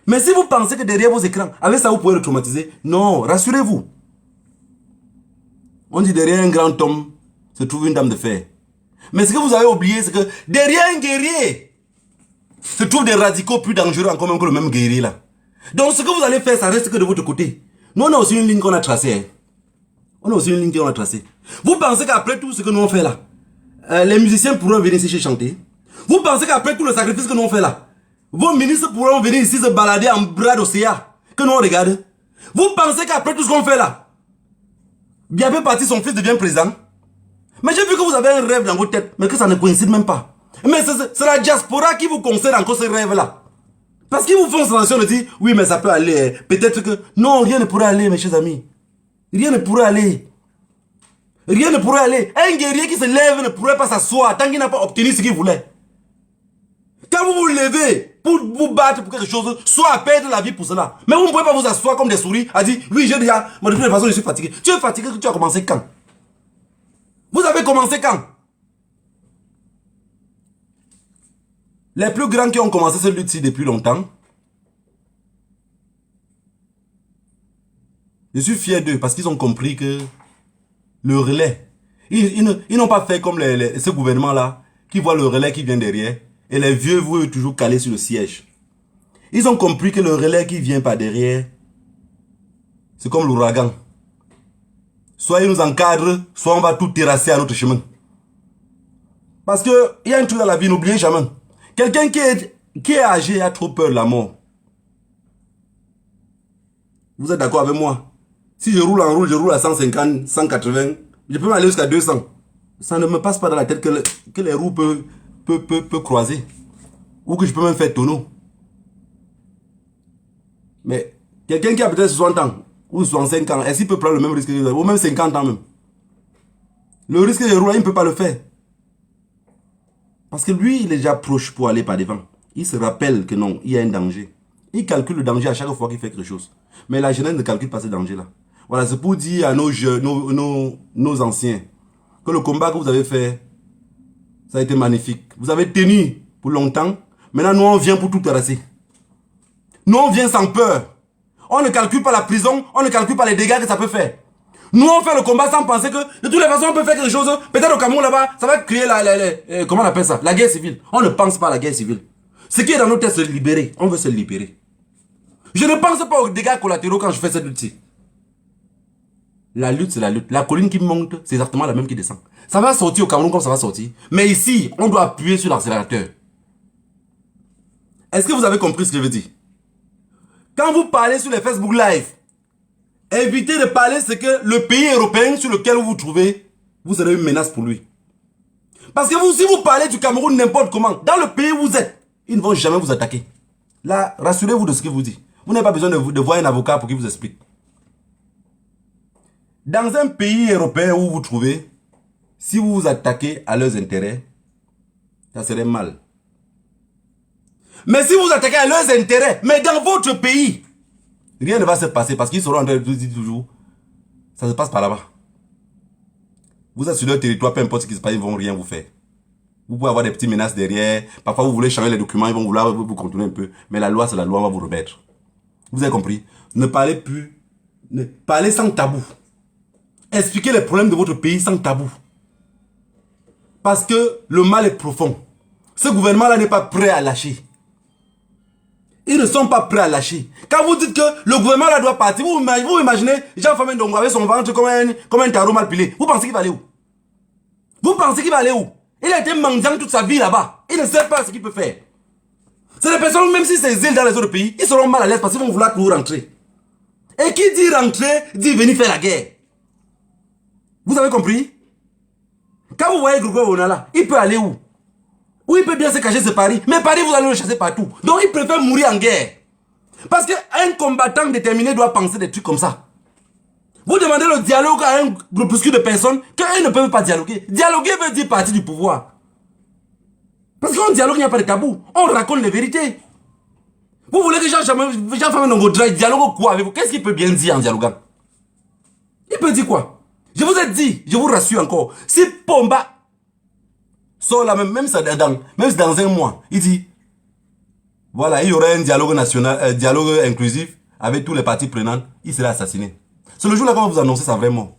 Mais si vous pensez que derrière vos écrans, avec ça vous pouvez le traumatiser, non, rassurez-vous. On dit derrière un grand homme se trouve une dame de fer. Mais ce que vous avez oublié, c'est que derrière un guerrier se trouvent des radicaux plus dangereux encore même que le même guerrier là. Donc ce que vous allez faire, ça reste que de votre côté. Nous on a aussi une ligne qu'on a tracée. Hein. On a aussi une ligne qu'on a tracée. Vous pensez qu'après tout ce que nous on fait là, les musiciens pourront venir ici chanter? Vous pensez qu'après tout le sacrifice que nous on fait là, vos ministres pourront venir ici se balader en bras d'océan que nous on regarde? Vous pensez qu'après tout ce qu'on fait là, bien peu parti son fils devient président? Mais j'ai vu que vous avez un rêve dans votre tête, mais que ça ne coïncide même pas. Mais c'est la diaspora qui vous concerne encore ce rêve-là. Parce qu'ils vous font sensation de dire, oui, mais ça peut aller. Peut-être que... Non, rien ne pourrait aller, mes chers amis. Rien ne pourrait aller. Rien ne pourrait aller. Un guerrier qui se lève ne pourrait pas s'asseoir tant qu'il n'a pas obtenu ce qu'il voulait. Quand vous vous levez pour vous battre pour quelque chose, soit à perdre la vie pour cela. Mais vous ne pouvez pas vous asseoir comme des souris à dire, oui, j'ai déjà... Moi, de toute façon, je suis fatigué. Tu es fatigué, tu as commencé quand? Vous avez commencé quand? Les plus grands qui ont commencé cette lutte-ci depuis longtemps, je suis fier d'eux parce qu'ils ont compris que le relais, ils n'ont pas fait comme ce gouvernement-là qui voit le relais qui vient derrière et les vieux veulent toujours caler sur le siège. Ils ont compris que le relais qui vient par derrière, c'est comme l'ouragan. Soit ils nous encadrent, soit on va tout terrasser à notre chemin. Parce qu'il y a un truc dans la vie, n'oubliez jamais. Quelqu'un qui est âgé a trop peur de la mort. Vous êtes d'accord avec moi? Si je roule en route, je roule à 150, 180, je peux m'aller jusqu'à 200. Ça ne me passe pas dans la tête que les roues peuvent croiser. Ou que je peux même faire tonneau. Mais quelqu'un qui a peut-être 60 ans, ou 65 ans, est-ce qu'il peut prendre le même risque que ou même 50 ans même? Le risque de rouler, il ne peut pas le faire. Parce que lui, il est déjà proche pour aller par devant. Il se rappelle que non, il y a un danger. Il calcule le danger à chaque fois qu'il fait quelque chose. Mais la jeunesse ne calcule pas ce danger-là. Voilà, c'est pour dire à nos anciens que le combat que vous avez fait, ça a été magnifique. Vous avez tenu pour longtemps. Maintenant, nous, on vient pour tout terrasser. Nous, on vient sans peur. On ne calcule pas la prison, on ne calcule pas les dégâts que ça peut faire. Nous, on fait le combat sans penser que, de toutes les façons, on peut faire quelque chose. Peut-être au Cameroun, là-bas, ça va créer comment on appelle ça? La guerre civile. On ne pense pas à la guerre civile. Ce qui est dans nos têtes, c'est se libérer. On veut se libérer. Je ne pense pas aux dégâts collatéraux quand je fais cette lutte-ci. La lutte, c'est la lutte. La colline qui monte, c'est exactement la même qui descend. Ça va sortir au Cameroun comme ça va sortir. Mais ici, on doit appuyer sur l'accélérateur. Est-ce que vous avez compris ce que je veux dire? Quand vous parlez sur les Facebook Live, évitez de parler ce que le pays européen sur lequel vous vous trouvez, vous serez une menace pour lui. Parce que vous, si vous parlez du Cameroun n'importe comment, dans le pays où vous êtes, ils ne vont jamais vous attaquer. Là, rassurez-vous de ce que vous dit. Vous n'avez pas besoin de voir un avocat pour qu'il vous explique. Dans un pays européen où vous vous trouvez, si vous vous attaquez à leurs intérêts, ça serait mal. Mais si vous attaquez à leurs intérêts, mais dans votre pays, rien ne va se passer parce qu'ils seront en train de dire toujours, ça se passe par là-bas. Vous êtes sur leur territoire, peu importe ce qui se passe, ils ne vont rien vous faire. Vous pouvez avoir des petites menaces derrière. Parfois, vous voulez changer les documents, ils vont vouloir vous contourner un peu. Mais la loi, c'est la loi, on va vous remettre. Vous avez compris? Ne parlez plus. Parlez sans tabou. Expliquez les problèmes de votre pays sans tabou. Parce que le mal est profond. Ce gouvernement-là n'est pas prêt à lâcher. Ils ne sont pas prêts à lâcher. Quand vous dites que le gouvernement-là doit partir, vous imaginez Jean-Famé Ndongo avec son ventre comme un tarot mal pilé. Vous pensez qu'il va aller où? Vous pensez qu'il va aller où? Il a été mendiant toute sa vie là-bas. Il ne sait pas ce qu'il peut faire. C'est des personnes, même si c'est exil dans les autres pays, ils seront mal à l'aise parce qu'ils vont vouloir tout rentrer. Et qui dit rentrer, dit venir faire la guerre. Vous avez compris? Quand vous voyez Grégoire Onala, il peut aller où? Où il peut bien se cacher, c'est Paris. Mais Paris, vous allez le chasser partout. Donc il préfère mourir en guerre. Parce qu'un combattant déterminé doit penser des trucs comme ça. Vous demandez le dialogue à un groupuscule de personnes qu'eux ne peuvent pas dialoguer. Dialoguer veut dire partir du pouvoir. Parce qu'en dialogue, il n'y a pas de tabou. On raconte les vérités. Vous voulez que Jean-Famé Ndongo dialogue quoi avec vous? Qu'est-ce qu'il peut bien dire en dialoguant? Il peut dire quoi? Je vous ai dit, je vous rassure encore, si Pomba sort là même si dans un mois, il dit, voilà, il y aurait un dialogue national, dialogue inclusif avec tous les partis prenants, il serait assassiné. C'est le jour-là qu'on va vous annoncer ça vraiment.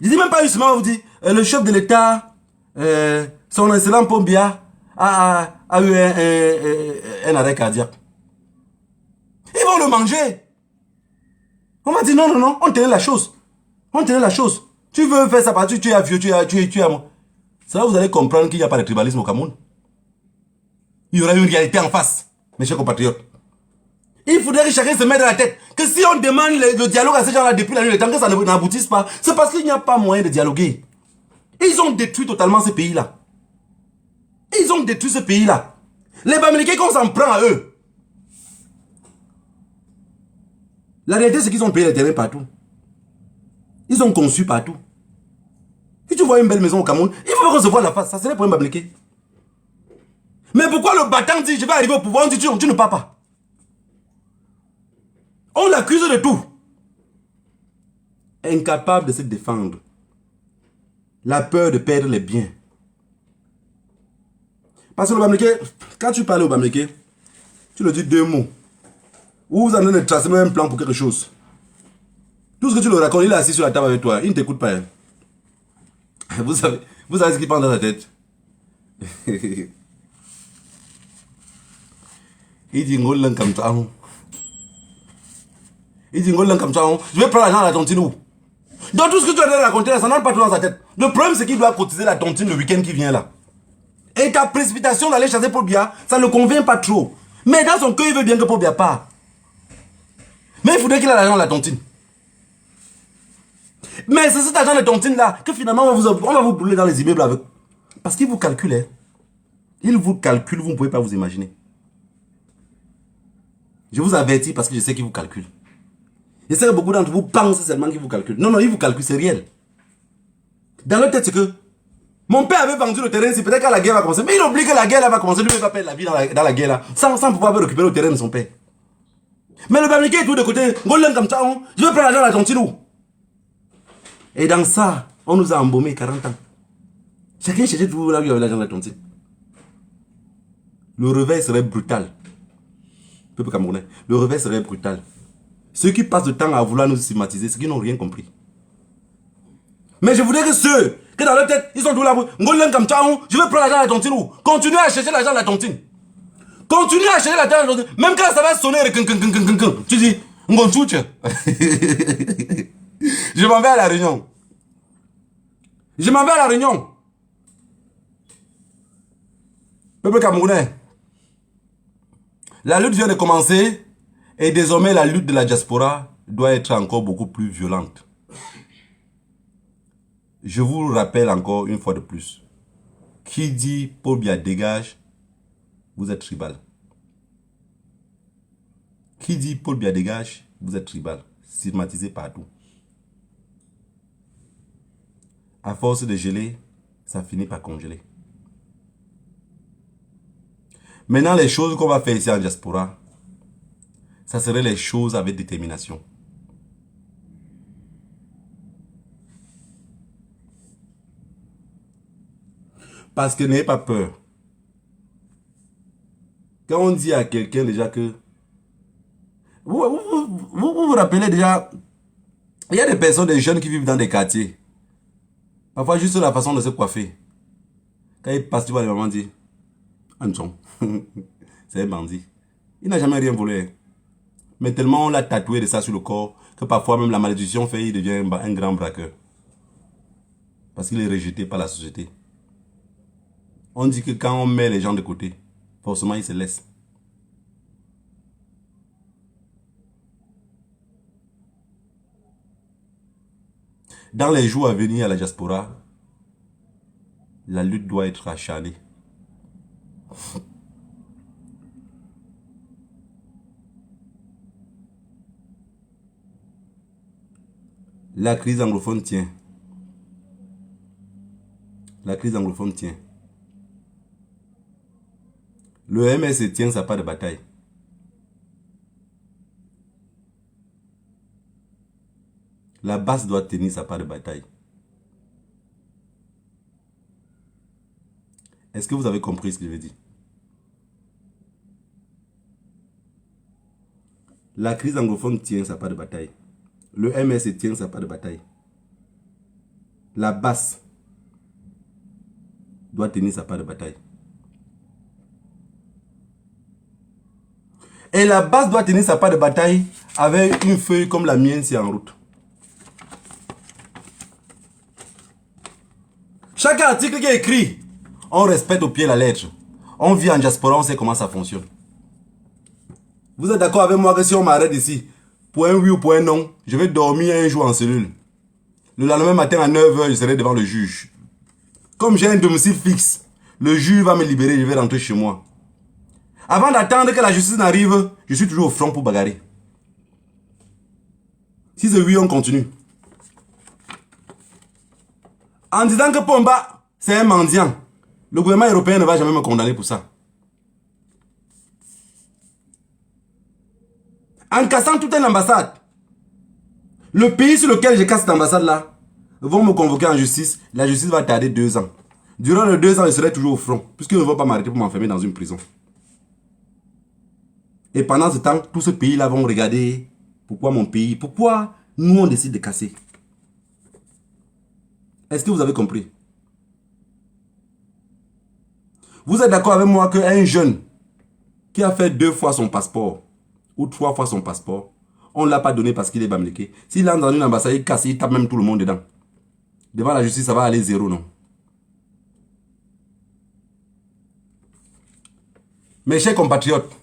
Je dis même pas justement, on vous dit, le chef de l'État, son excellent Pombia, a eu un arrêt cardiaque. Ils vont le manger. On va dire non, on tenait la chose. On tenait la chose. Tu veux faire ça parce que tu es vieux, tu es moi. C'est là que vous allez comprendre qu'il n'y a pas de tribalisme au Cameroun. Il y aura une réalité en face, mes chers compatriotes. Il faudrait que chacun se mette dans la tête que si on demande le dialogue à ces gens-là depuis la nuit, le temps que ça n'aboutisse pas, c'est parce qu'il n'y a pas moyen de dialoguer. Ils ont détruit totalement ce pays-là. Ils ont détruit ce pays-là. Les Bamileke, qu'on s'en prend à eux. La réalité, c'est qu'ils ont payé les terrains partout. Ils ont conçu partout. Si tu vois une belle maison au Cameroun, il faut qu'on se voit la face. Ça serait pour un Bamileke. Mais pourquoi le battant dit je vais arriver au pouvoir, on dit tu ne pars pas. On l'accuse de tout. Incapable de se défendre. La peur de perdre les biens. Parce que le Bamileke, quand tu parles au Bamileke, tu le dis deux mots. Ou vous en avez tracé même un plan pour quelque chose. Tout ce que tu le racontes, il est assis sur la table avec toi. Il ne t'écoute pas. Hein. Vous savez ce qu'il pense dans la tête. Il dit Ngolan comme ça. Il dit Ngolan comme ça. Je vais prendre l'argent à la tontine où. Donc tout ce que tu as raconté là, ça n'entre pas tout dans sa tête. Le problème c'est qu'il doit cotiser la tontine le week-end qui vient là. Et ta précipitation d'aller chasser Paul Biya, ça ne convient pas trop. Mais dans son cœur, il veut bien que Paul Biya parte. Mais il faudrait qu'il ait l'argent de la tontine. Mais c'est cet argent de tontine là que finalement on va vous brûler dans les immeubles avec. Parce qu'il vous calcule. Hein. Il vous calcule, vous ne pouvez pas vous imaginer. Je vous avertis parce que je sais qu'il vous calcule. Je sais que beaucoup d'entre vous pensent seulement qu'il vous calcule. Non, il vous calcule, c'est réel. Dans leur tête, c'est que mon père avait vendu le terrain, c'est peut-être quand la guerre va commencer. Mais il oublie que la guerre là va commencer, lui il va perdre la vie dans la guerre là, sans pouvoir récupérer le terrain de son père. Mais le Bamileke est tout de côté, comme ça, je vais prendre l'argent à la tontine. Et dans ça, on nous a embaumé 40 ans. Chacun cherchait toujours là où il y avait l'argent de la tontine. Le réveil serait brutal. Peuple camerounais, le réveil serait brutal. Ceux qui passent le temps à vouloir nous stigmatiser, c'est qu'ils n'ont rien compris. Mais je voudrais que ceux, que dans leur tête, ils sont tous là, je vais prendre l'argent de la tontine. Continuez à chercher l'argent de la tontine. Continuez à chercher l'argent de la tontine. Même quand ça va sonner, tu dis, je m'en vais à la réunion. Je m'en vais à la réunion. Peuple camerounais, la lutte vient de commencer et désormais la lutte de la diaspora doit être encore beaucoup plus violente. Je vous rappelle encore une fois de plus, qui dit Paul Biya dégage, vous êtes tribal. Qui dit Paul Biya dégage, vous êtes tribal, stigmatisé partout. À force de geler, ça finit par congeler. Maintenant, les choses qu'on va faire ici en diaspora, ça serait les choses avec détermination. Parce que n'ayez pas peur. Quand on dit à quelqu'un déjà que... Vous rappelez déjà... Il y a des personnes, des jeunes qui vivent dans des quartiers. Parfois juste la façon de se coiffer. Quand ils passent, tu vois les mamans dire... Anson, c'est un bandit. Il n'a jamais rien volé. Mais tellement on l'a tatoué de ça sur le corps que parfois même la malédiction fait, il devient un grand braqueur. Parce qu'il est rejeté par la société. On dit que quand on met les gens de côté, forcément ils se laissent. Dans les jours à venir à la diaspora, la lutte doit être acharnée. La crise anglophone tient. La crise anglophone tient. Le MS tient sa part de bataille. La base doit tenir sa part de bataille. Est-ce que vous avez compris ce que je veux dire? La crise anglophone tient sa part de bataille. Le MS tient sa part de bataille. La base doit tenir sa part de bataille. Et la base doit tenir sa part de bataille avec une feuille comme la mienne, c'est en route. Chaque article qui est écrit, on respecte au pied la lettre. On vit en diaspora, on sait comment ça fonctionne. Vous êtes d'accord avec moi que si on m'arrête ici, pour un oui ou pour un non, je vais dormir un jour en cellule. Le lendemain matin à 9 h, je serai devant le juge. Comme j'ai un domicile fixe, le juge va me libérer, je vais rentrer chez moi. Avant d'attendre que la justice n'arrive, je suis toujours au front pour bagarrer. Si c'est oui, on continue. En disant que Pomba, c'est un mendiant, le gouvernement européen ne va jamais me condamner pour ça. En cassant toute une ambassade, le pays sur lequel je casse cette ambassade-là, vont me convoquer en justice. La justice va tarder 2 ans. Durant les 2 ans, je serai toujours au front, puisqu'ils ne vont pas m'arrêter pour m'enfermer dans une prison. Et pendant ce temps, tout ce pays-là vont regarder pourquoi mon pays, pourquoi nous on décide de casser. Est-ce que vous avez compris? Vous êtes d'accord avec moi qu'un jeune qui a fait 2 fois son passeport, ou 3 fois son passeport, on ne l'a pas donné parce qu'il est bamléqué. S'il entre dans une ambassade, il casse, il tape même tout le monde dedans. Devant la justice, ça va aller 0, non? Mes chers compatriotes,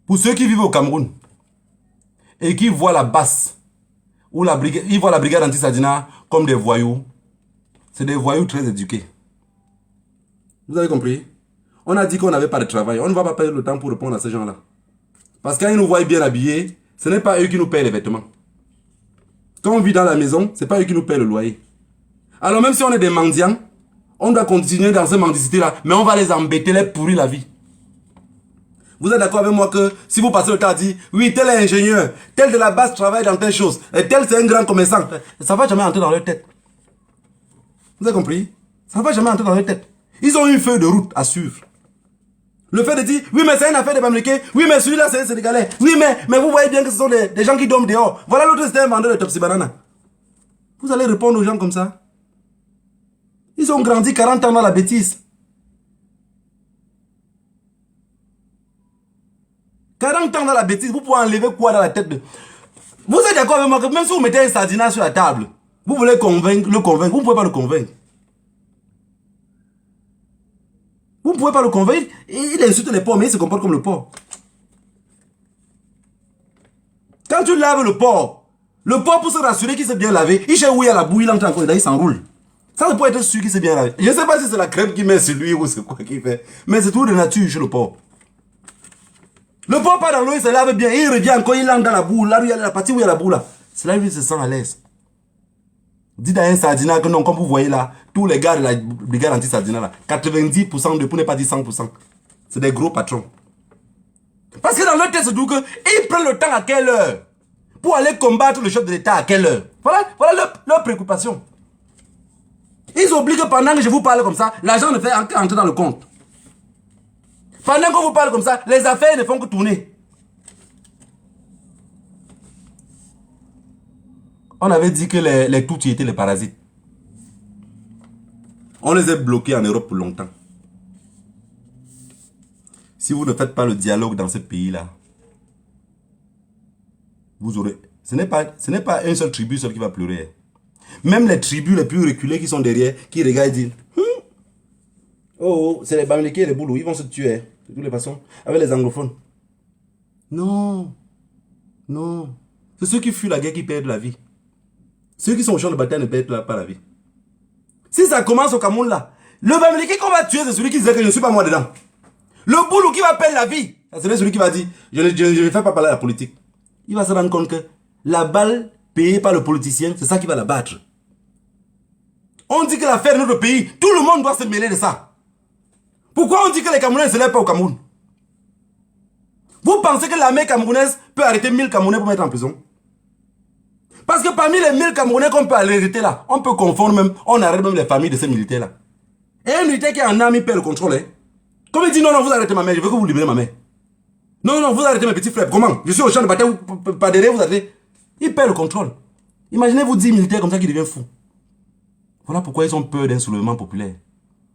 pour ceux qui vivent au Cameroun et qui voient la basse, ou la brigade, ils voient la brigade anti-Sadina comme des voyous, c'est des voyous très éduqués. Vous avez compris? On a dit qu'on n'avait pas de travail. On ne va pas perdre le temps pour répondre à ces gens-là. Parce que quand ils nous voient bien habillés, ce n'est pas eux qui nous payent les vêtements. Quand on vit dans la maison, ce n'est pas eux qui nous payent le loyer. Alors même si on est des mendiants, on doit continuer dans cette mendicité-là, mais on va les embêter, les pourrir la vie. Vous êtes d'accord avec moi que si vous passez le temps à dire, oui, tel est ingénieur, tel de la base travaille dans telle chose, et tel c'est un grand commerçant, ça ne va jamais entrer dans leur tête. Vous avez compris? Ça ne va jamais entrer dans leur tête. Ils ont une feuille de route à suivre. Le fait de dire, oui, mais c'est une affaire de Bamléké, oui, mais celui-là, c'est un Sénégalais, oui, mais vous voyez bien que ce sont des gens qui dorment dehors. Voilà, l'autre, c'était un vendeur de Topsy Banana. Vous allez répondre aux gens comme ça. Ils ont grandi 40 ans dans la bêtise. 40 ans dans la bêtise, vous pouvez enlever quoi dans la tête de... Vous êtes d'accord avec moi que même si vous mettez un sardinat sur la table, vous voulez le convaincre, vous ne pouvez pas le convaincre. Vous ne pouvez pas le convaincre. Il insulte les porcs, mais il se comporte comme le porc. Quand tu laves le porc pour se rassurer qu'il s'est bien lavé, il cherche où il y a la boue, il entre encore dedans, il s'enroule. Ça, c'est pour être sûr qu'il s'est bien lavé. Je ne sais pas si c'est la crème qu'il met sur lui ou c'est quoi qu'il fait, mais c'est tout de nature chez le porc. Le porc part dans l'eau, il se lave bien, il revient encore, il entre dans la boue, là où il y a la partie où il y a la boue là. C'est là où il se sent à l'aise. Dites à un sardinat que non, comme vous voyez là, tous les gars de la brigade anti-sardinat là, 90% de, pour ne pas dire 100%, c'est des gros patrons. Parce que dans leur tête, c'est tout que ils prennent le temps à quelle heure pour aller combattre le chef de l'État à quelle heure. Voilà leur préoccupation. Ils oublient que pendant que je vous parle comme ça, l'argent ne fait qu'entrer dans le compte. Pendant qu'on vous parle comme ça, les affaires ne font que tourner. On avait dit que les Tutsis étaient les parasites. On les a bloqués en Europe pour longtemps. Si vous ne faites pas le dialogue dans ce pays-là, vous aurez... Ce n'est pas une seule tribu seule qui va pleurer. Même les tribus les plus reculées qui sont derrière, qui regardent et disent oh, c'est les Bamlékés et les Boulous, ils vont se tuer, de toutes les façons, avec les anglophones. Non. Non. C'est ceux qui fuient la guerre qui perdent la vie. Ceux qui sont au champ de bataille ne perdent pas la vie. Si ça commence au Cameroun là, le Bamléké qu'on va tuer, c'est celui qui disait que je ne suis pas moi dedans. Le Boulou qui va perdre la vie, c'est celui qui va dire je ne fais pas parler à la politique. Il va se rendre compte que la balle payée par le politicien, c'est ça qui va la battre. On dit que l'affaire de notre pays, tout le monde doit se mêler de ça. Pourquoi on dit que les Camerounais ne se lèvent pas au Cameroun? Vous pensez que l'armée camerounaise peut arrêter 1000 Camerounais pour mettre en prison? Parce que parmi les 1000 Camerounais qu'on peut arrêter là, on peut confondre même, on arrête même les familles de ces militaires là. Et un militaire qui est en arme, il perd le contrôle. Hein? Comme il dit non, vous arrêtez ma mère, je veux que vous libérez ma mère. Non, vous arrêtez mes petits frères. Comment? Je suis au champ de bataille, pas derrière, vous arrêtez. Il perd le contrôle. Imaginez-vous 10 militaires comme ça qui deviennent fous. Voilà pourquoi ils ont peur d'un soulèvement populaire.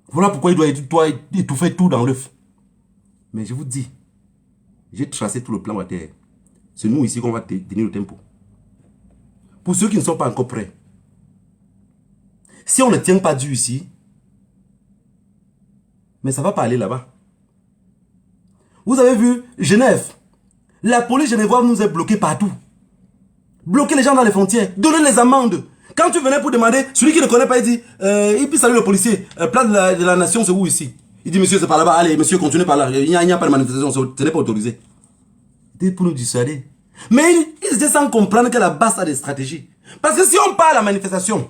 Voilà pourquoi il doit étouffer tout dans l'œuf. Mais je vous dis, j'ai tracé tout le plan à terre. C'est nous ici qu'on va tenir le tempo. Pour ceux qui ne sont pas encore prêts, Si on ne tient pas Dieu ici, mais ça ne va pas aller là-bas. Vous avez vu, Genève, la police genevoise nous est bloquée partout. Bloquer les gens dans les frontières, donner les amendes. Quand tu venais pour demander, celui qui ne connaît pas, il dit, il peut saluer le policier, place de la nation, c'est où ici? Il dit, monsieur, c'est par là-bas, allez, monsieur, continuez par là, il n'y a pas de manifestation, ce n'est pas autorisé. C'était pour nous dissuader. Mais ils étaient sans comprendre que la base a des stratégies. Parce que si on parle à la manifestation,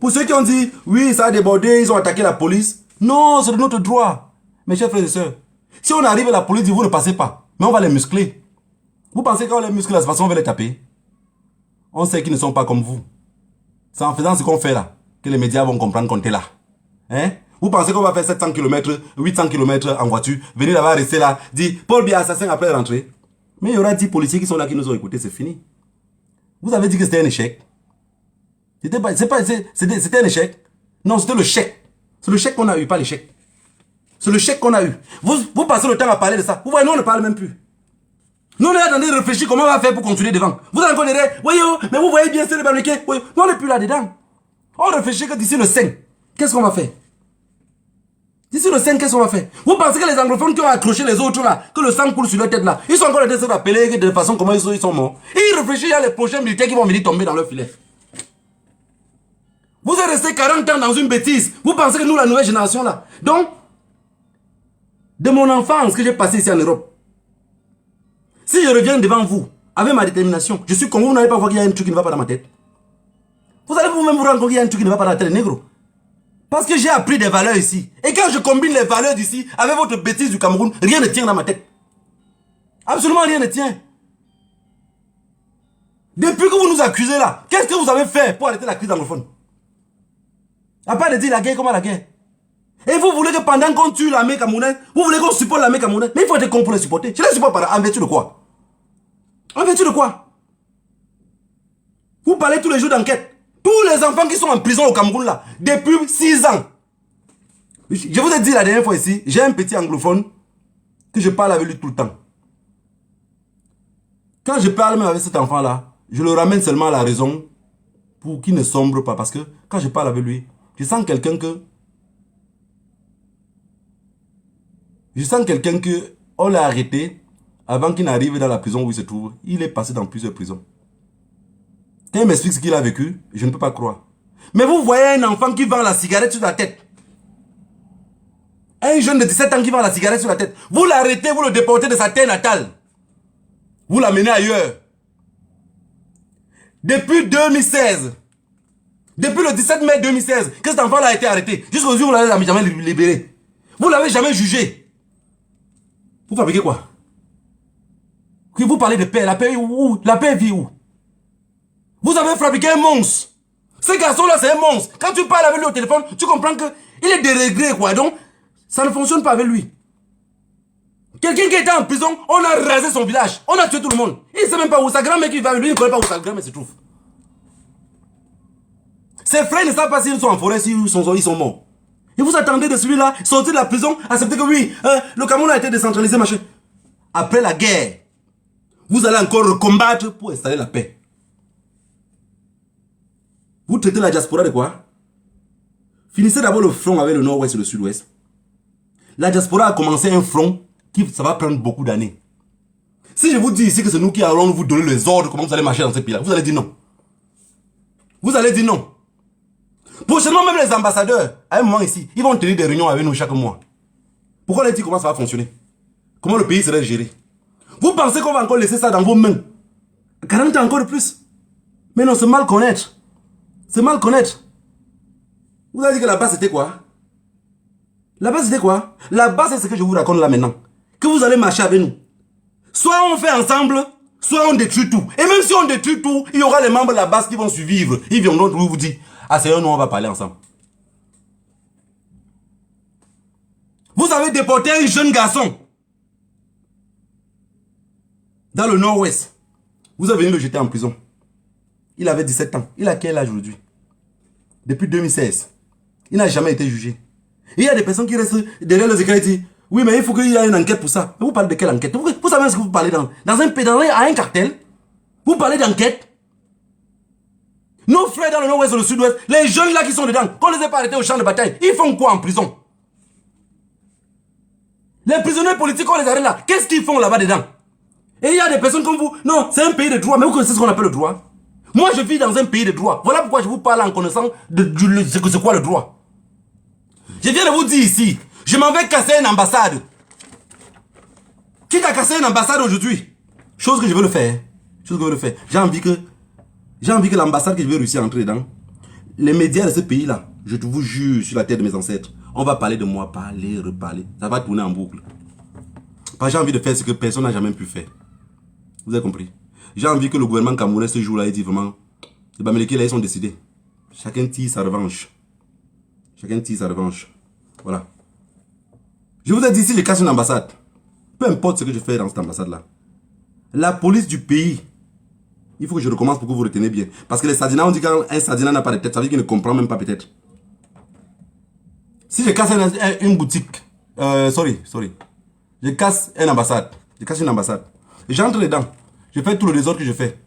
pour ceux qui ont dit, oui, ça a débordé, ils ont attaqué la police, non, c'est de notre droit. Mes chers frères et sœurs, si on arrive à la police, vous ne passez pas, mais on va les muscler. Vous pensez qu'on les muscle de cette façon, on va les taper? On sait qu'ils ne sont pas comme vous. C'est en faisant ce qu'on fait là que les médias vont comprendre qu'on est là. Hein? Vous pensez qu'on va faire 700 km, 800 km en voiture, venir là-bas, rester là, dire Paul Biya assassin après rentrer. Mais il y aura 10 policiers qui sont là qui nous ont écoutés, c'est fini. Vous avez dit que c'était un échec. C'était un échec. Non, c'était le chèque. C'est le chèque qu'on a eu, pas l'échec. C'est le chèque qu'on a eu. Vous passez le temps à parler de ça. Vous voyez, nous on ne parle même plus. Nous on est en train de réfléchir comment on va faire pour continuer devant. Vous allez encore dire, voyez, mais vous voyez bien, c'est le barriquet. Nous on n'est plus là-dedans. On réfléchit que d'ici le 5, qu'est-ce qu'on va faire? D'ici le 5, qu'est-ce qu'on va faire? Vous pensez que les anglophones qui ont accroché les autres là, que le sang coule sur leur tête là, ils sont encore en train de se rappeler de façon comment ils sont morts. Et ils réfléchissent, il y a les prochains militaires qui vont venir tomber dans leur filet. Vous êtes resté 40 ans dans une bêtise. Vous pensez que nous, la nouvelle génération là. Donc, de mon enfance que j'ai passé ici en Europe, si je reviens devant vous, avec ma détermination, je suis con, vous n'allez pas voir qu'il y a un truc qui ne va pas dans ma tête. Vous allez vous-même vous rendre compte qu'il y a un truc qui ne va pas dans la tête, négro. Parce que j'ai appris des valeurs ici. Et quand je combine les valeurs d'ici avec votre bêtise du Cameroun, rien ne tient dans ma tête. Absolument rien ne tient. Depuis que vous nous accusez là, qu'est-ce que vous avez fait pour arrêter la crise anglophone? À part de dire la guerre, comment la guerre? Et vous voulez que pendant qu'on tue l'armée camerounaise, vous voulez qu'on supporte l'armée camerounaise? Mais il faut être con pour les supporter. Je les supporte en vertu de quoi? En vertu de quoi? Vous parlez tous les jours d'enquête. Tous les enfants qui sont en prison au Cameroun là, depuis 6 ans. Je vous ai dit la dernière fois ici, j'ai un petit anglophone que je parle avec lui tout le temps. Quand je parle même avec cet enfant là, je le ramène seulement à la raison pour qu'il ne sombre pas. Parce que quand je parle avec lui, je sens quelqu'un que... on l'a arrêté avant qu'il n'arrive dans la prison où il se trouve. Il est passé dans plusieurs prisons. Quand il m'explique ce qu'il a vécu, je ne peux pas croire. Mais vous voyez un enfant qui vend la cigarette sur la tête. Un jeune de 17 ans qui vend la cigarette sur la tête. Vous l'arrêtez, vous le déportez de sa terre natale. Vous l'amenez ailleurs. Depuis 2016. Depuis le 17 mai 2016, que cet enfant-là a été arrêté. Jusqu'au jour où vous ne l'avez jamais libéré. Vous ne l'avez jamais jugé. Vous fabriquez quoi? Vous parlez de paix. La paix où? La paix vit où? Vous avez fabriqué un monstre. Ce garçon-là, c'est un monstre. Quand tu parles avec lui au téléphone, tu comprends qu'il est déréglé, quoi. Donc, ça ne fonctionne pas avec lui. Quelqu'un qui était en prison, on a rasé son village. On a tué tout le monde. Il ne sait même pas où sa grand-mère qui va avec lui, il ne connaît pas où sa grand-mère se trouve. Ses frères ne savent pas s'ils sont en forêt, s'ils sont morts. Et vous attendez de celui-là, sortir de la prison, accepter que oui, le Cameroun a été décentralisé, machin. Après la guerre, vous allez encore combattre pour installer la paix. Vous traitez la diaspora de quoi? Finissez d'abord le front avec le nord-ouest et le sud-ouest. La diaspora a commencé un front qui ça va prendre beaucoup d'années. Si je vous dis ici que c'est nous qui allons vous donner les ordres, comment vous allez marcher dans ce pays-là, vous allez dire non. Vous allez dire non. Prochainement, même les ambassadeurs, à un moment ici, ils vont tenir des réunions avec nous chaque mois. Pourquoi on a dit comment ça va fonctionner? Comment le pays serait géré? Vous pensez qu'on va encore laisser ça dans vos mains? 40 ans encore de plus? Mais non, c'est mal connaître. C'est mal connaître. Vous avez dit que la base c'était quoi? La base c'était quoi? La base c'est ce que je vous raconte là maintenant. Que vous allez marcher avec nous. Soit on fait ensemble, soit on détruit tout. Et même si on détruit tout, il y aura les membres de la base qui vont survivre. Ils viendront vous dire, ah c'est eux, nous on va parler ensemble. Vous avez déporté un jeune garçon dans le nord-ouest. Vous avez venu le jeter en prison. Il avait 17 ans. Il a quel âge aujourd'hui? Depuis 2016. Il n'a jamais été jugé. Et il y a des personnes qui restent derrière les écrans et disent, oui, mais il faut qu'il y ait une enquête pour ça. Mais vous parlez de quelle enquête? Vous savez ce que vous parlez dans un cartel? Vous parlez d'enquête? Nos frères dans le nord-ouest et le sud-ouest, les jeunes là qui sont dedans, qu'on les ait pas arrêtés au champ de bataille, ils font quoi en prison? Les prisonniers politiques, on les arrête là. Qu'est-ce qu'ils font là-bas dedans? Et il y a des personnes comme vous. Non, c'est un pays de droit. Mais vous connaissez ce qu'on appelle le droit? Moi, je vis dans un pays de droit. Voilà pourquoi je vous parle en connaissant c'est quoi le droit. Je viens de vous dire ici, je m'en vais casser une ambassade. Qui t'a cassé une ambassade aujourd'hui? Chose que je veux le faire. Chose que je veux le faire. J'ai envie que l'ambassade que je vais réussir à entrer dedans, les médias de ce pays-là, je vous jure sur la tête de mes ancêtres, on va parler de moi, parler, reparler. Ça va tourner en boucle. Parce que j'ai envie de faire ce que personne n'a jamais pu faire. Vous avez compris? J'ai envie que le gouvernement camerounais ce jour-là, il dit vraiment, les Bamileke là, ils sont décidés. Chacun tire sa revanche. Chacun tire sa revanche. Voilà. Je vous ai dit, si je casse une ambassade, peu importe ce que je fais dans cette ambassade-là, la police du pays, il faut que je recommence pour que vous retenez bien. Parce que les Sardinats, on dit qu'un Sardinat n'a pas de tête, ça veut dire qu'il ne comprend même pas peut-être. Si je casse une boutique, je casse une ambassade, et j'entre dedans, je fais tout le désordre que je fais.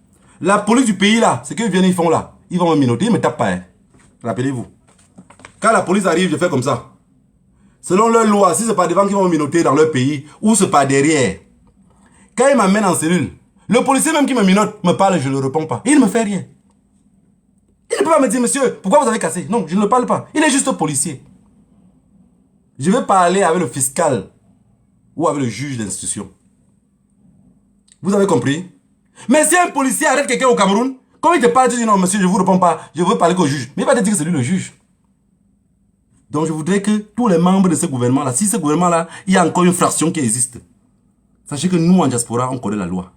La police du pays là, ce qu'ils viennent, ils font là, ils vont me minoter, ils me tapent pas. Hein. Rappelez-vous. Quand la police arrive, je fais comme ça. Selon leur loi, si c'est pas devant qu'ils vont me minoter dans leur pays, ou c'est pas derrière. Quand ils m'amènent en cellule, le policier même qui me minote me parle et je ne le réponds pas. Il ne me fait rien. Il ne peut pas me dire, monsieur, pourquoi vous avez cassé? Non, je ne le parle pas. Il est juste policier. Je vais parler avec le fiscal ou avec le juge d'instruction. Vous avez compris? Mais si un policier arrête quelqu'un au Cameroun, comme il te parle, tu dis non, monsieur, je ne vous réponds pas, je veux parler qu'au juge. Mais il va te dire que c'est lui le juge. Donc je voudrais que tous les membres de ce gouvernement-là, si ce gouvernement-là, il y a encore une fraction qui existe, sachez que nous, en diaspora, on connaît la loi.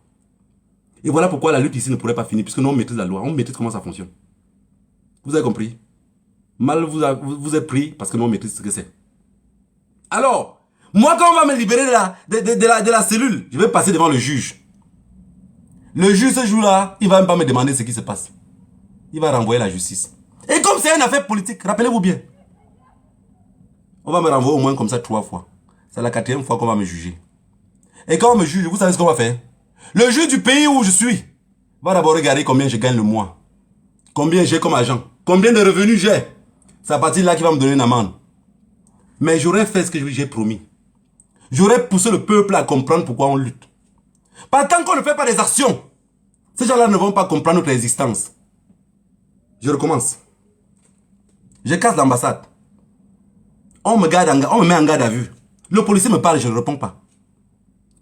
Et voilà pourquoi la lutte ici ne pourrait pas finir, puisque nous, on maîtrise la loi, on maîtrise comment ça fonctionne. Vous avez compris? Mal vous êtes pris parce que nous, on maîtrise ce que c'est. Alors, moi, quand on va me libérer de la cellule, je vais passer devant le juge. Le juge, ce jour-là, il va même pas me demander ce qui se passe. Il va renvoyer la justice. Et comme c'est une affaire politique, rappelez-vous bien, on va me renvoyer au moins comme ça 3 fois. C'est la 4e fois qu'on va me juger. Et quand on me juge, vous savez ce qu'on va faire? Le juge du pays où je suis va d'abord regarder combien je gagne le mois. Combien j'ai comme agent. Combien de revenus j'ai. C'est à partir de là qu'il va me donner une amende. Mais j'aurais fait ce que j'ai promis. J'aurais poussé le peuple à comprendre pourquoi on lutte. Parce que tant qu'on ne fait pas des actions, ces gens-là ne vont pas comprendre notre existence. Je recommence. Je casse l'ambassade. On me met en garde à vue. Le policier me parle, je ne réponds pas.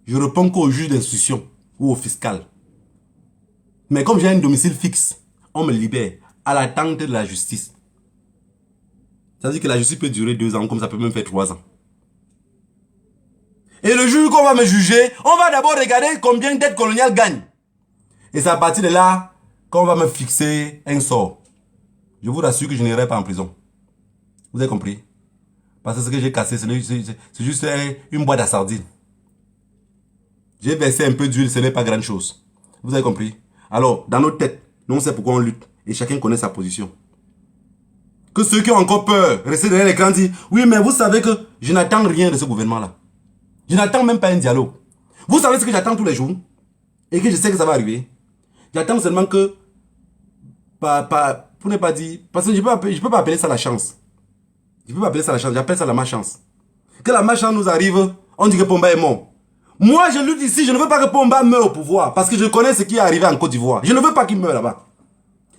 Je réponds qu'au juge d'instruction ou au fiscal. Mais comme j'ai un domicile fixe, on me libère à l'attente de la justice. Ça veut dire que la justice peut durer 2 ans, comme ça peut même faire 3 ans. Et le juge qu'on va me juger, on va d'abord regarder combien d'aide coloniale gagne. Et c'est à partir de là qu'on va me fixer un sort. Je vous rassure que je n'irai pas en prison. Vous avez compris? Parce que ce que j'ai cassé, c'est juste une boîte à sardines. J'ai versé un peu d'huile, ce n'est pas grand chose. Vous avez compris? Alors, dans notre tête, nous on sait pourquoi on lutte. Et chacun connaît sa position. Que ceux qui ont encore peur, rester derrière l'écran disent, oui, mais vous savez que je n'attends rien de ce gouvernement-là. Je n'attends même pas un dialogue. Vous savez ce que j'attends tous les jours? Et que je sais que ça va arriver. J'attends seulement que, pour ne pas dire, parce que je ne peux pas appeler ça la chance. Je ne peux pas appeler ça la chance, j'appelle ça la malchance. Que la malchance nous arrive, on dit que Pomba est mort. Moi, je lutte ici, je ne veux pas que Pomba meure au pouvoir, parce que je connais ce qui est arrivé en Côte d'Ivoire. Je ne veux pas qu'il meure là-bas.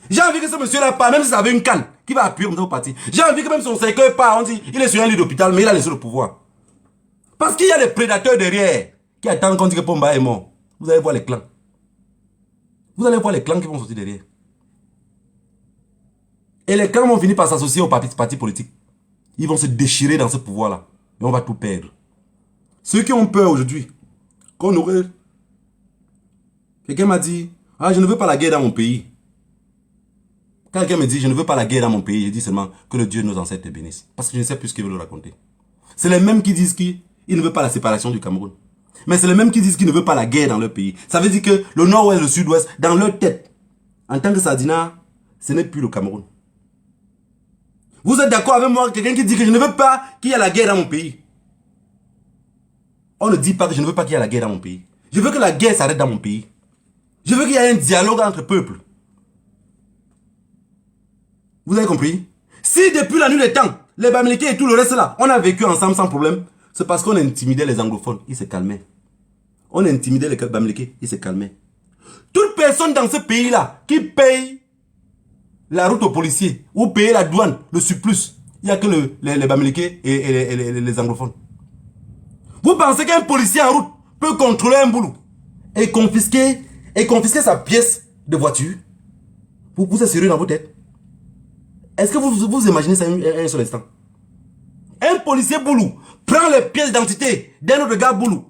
J'ai envie que ce monsieur-là part, même si ça avait une canne, qui va appuyer comme ça au parti. J'ai envie que même son cercueil part, on dit, il est sur un lit d'hôpital, mais il a laissé le pouvoir. Parce qu'il y a des prédateurs derrière, qui attendent qu'on dise que Pomba est mort. Vous allez voir les clans. Vous allez voir les clans qui vont sortir derrière. Et les clans vont finir par s'associer aux partis politiques. Ils vont se déchirer dans ce pouvoir-là. Et on va tout perdre. Ceux qui ont peur aujourd'hui, qu'on aurait... Quelqu'un m'a dit, ah, je ne veux pas la guerre dans mon pays. Quand quelqu'un me dit, je ne veux pas la guerre dans mon pays, je dis seulement que le Dieu de nos ancêtres te bénisse. Parce que je ne sais plus ce qu'il veut le raconter. C'est les mêmes qui disent qu'il ne veut pas la séparation du Cameroun. Mais c'est les mêmes qui disent qu'ils ne veulent pas la guerre dans leur pays. Ça veut dire que le nord-ouest et le sud-ouest, dans leur tête, en tant que Sardinat, ce n'est plus le Cameroun. Vous êtes d'accord avec moi, quelqu'un qui dit que je ne veux pas qu'il y ait la guerre dans mon pays? On ne dit pas que je ne veux pas qu'il y ait la guerre dans mon pays. Je veux que la guerre s'arrête dans mon pays. Je veux qu'il y ait un dialogue entre peuples. Vous avez compris? Si depuis la nuit des temps, les Bamileke et tout le reste là, on a vécu ensemble sans problème, c'est parce qu'on intimidait les anglophones, ils se calmaient. On intimidait les Bamileke, ils se calmaient. Toute personne dans ce pays-là qui paye la route aux policiers ou paye la douane, le surplus, il n'y a que les Bamileke et les anglophones. Vous pensez qu'un policier en route peut contrôler un boulot et confisquer sa pièce de voiture? Vous êtes sérieux dans vos têtes? Est-ce que vous imaginez ça un seul instant? Un policier boulot prend les pièces d'identité d'un autre gars boulot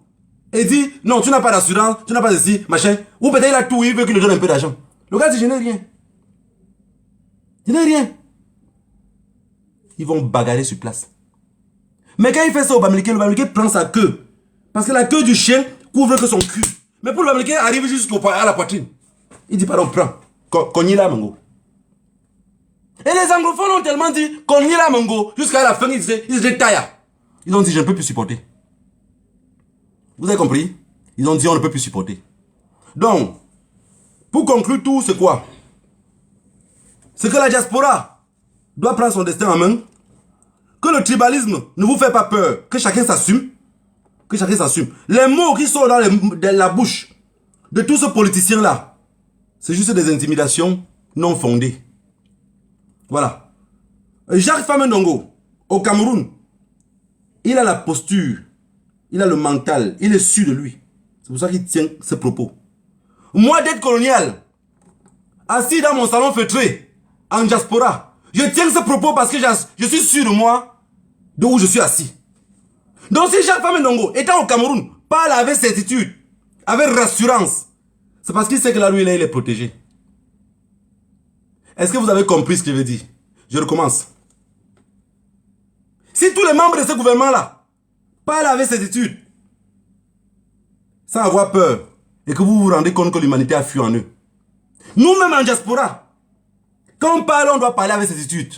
et dit non, tu n'as pas d'assurance, tu n'as pas ceci, machin. Ou peut-être il a tout, il veut qu'il lui donne un peu d'argent. Le gars dit je n'ai rien. Je n'ai rien. Ils vont bagarrer sur place. Mais quand il fait ça au Bamileke, le Bamileke prend sa queue. Parce que la queue du chien couvre que son cul. Mais pour le Bamileke, arrive jusqu'à la poitrine. Il dit pardon, prends. Cognez là, Mongo. Et les anglophones ont tellement dit cognez là, Mongo. Jusqu'à la fin, ils étaient taillards. Ils ont dit je ne peux plus supporter. Vous avez compris? Ils ont dit on ne peut plus supporter. Donc, pour conclure tout, c'est quoi? C'est que la diaspora doit prendre son destin en main. Que le tribalisme ne vous fait pas peur. Que chacun s'assume. Que chacun s'assume. Les mots qui sont dans la bouche de tous ces politiciens-là, c'est juste des intimidations non fondées. Voilà. Jacques Famendongo, au Cameroun, il a la posture, il a le mental, il est sûr de lui. C'est pour ça qu'il tient ses propos. Moi, d'être colonial, assis dans mon salon feutré, en diaspora, je tiens ce propos parce que je suis sûr de moi, de où je suis assis. Donc si Jacques Famendongo, étant au Cameroun, parle avec certitude, avec rassurance, c'est parce qu'il sait que là, lui, il est protégé. Est-ce que vous avez compris ce que je veux dire? Je recommence. Si tous les membres de ce gouvernement-là parlent avec certitude, sans avoir peur, et que vous vous rendez compte que l'humanité a fui en eux, nous-mêmes en diaspora, quand on parle, on doit parler avec certitude.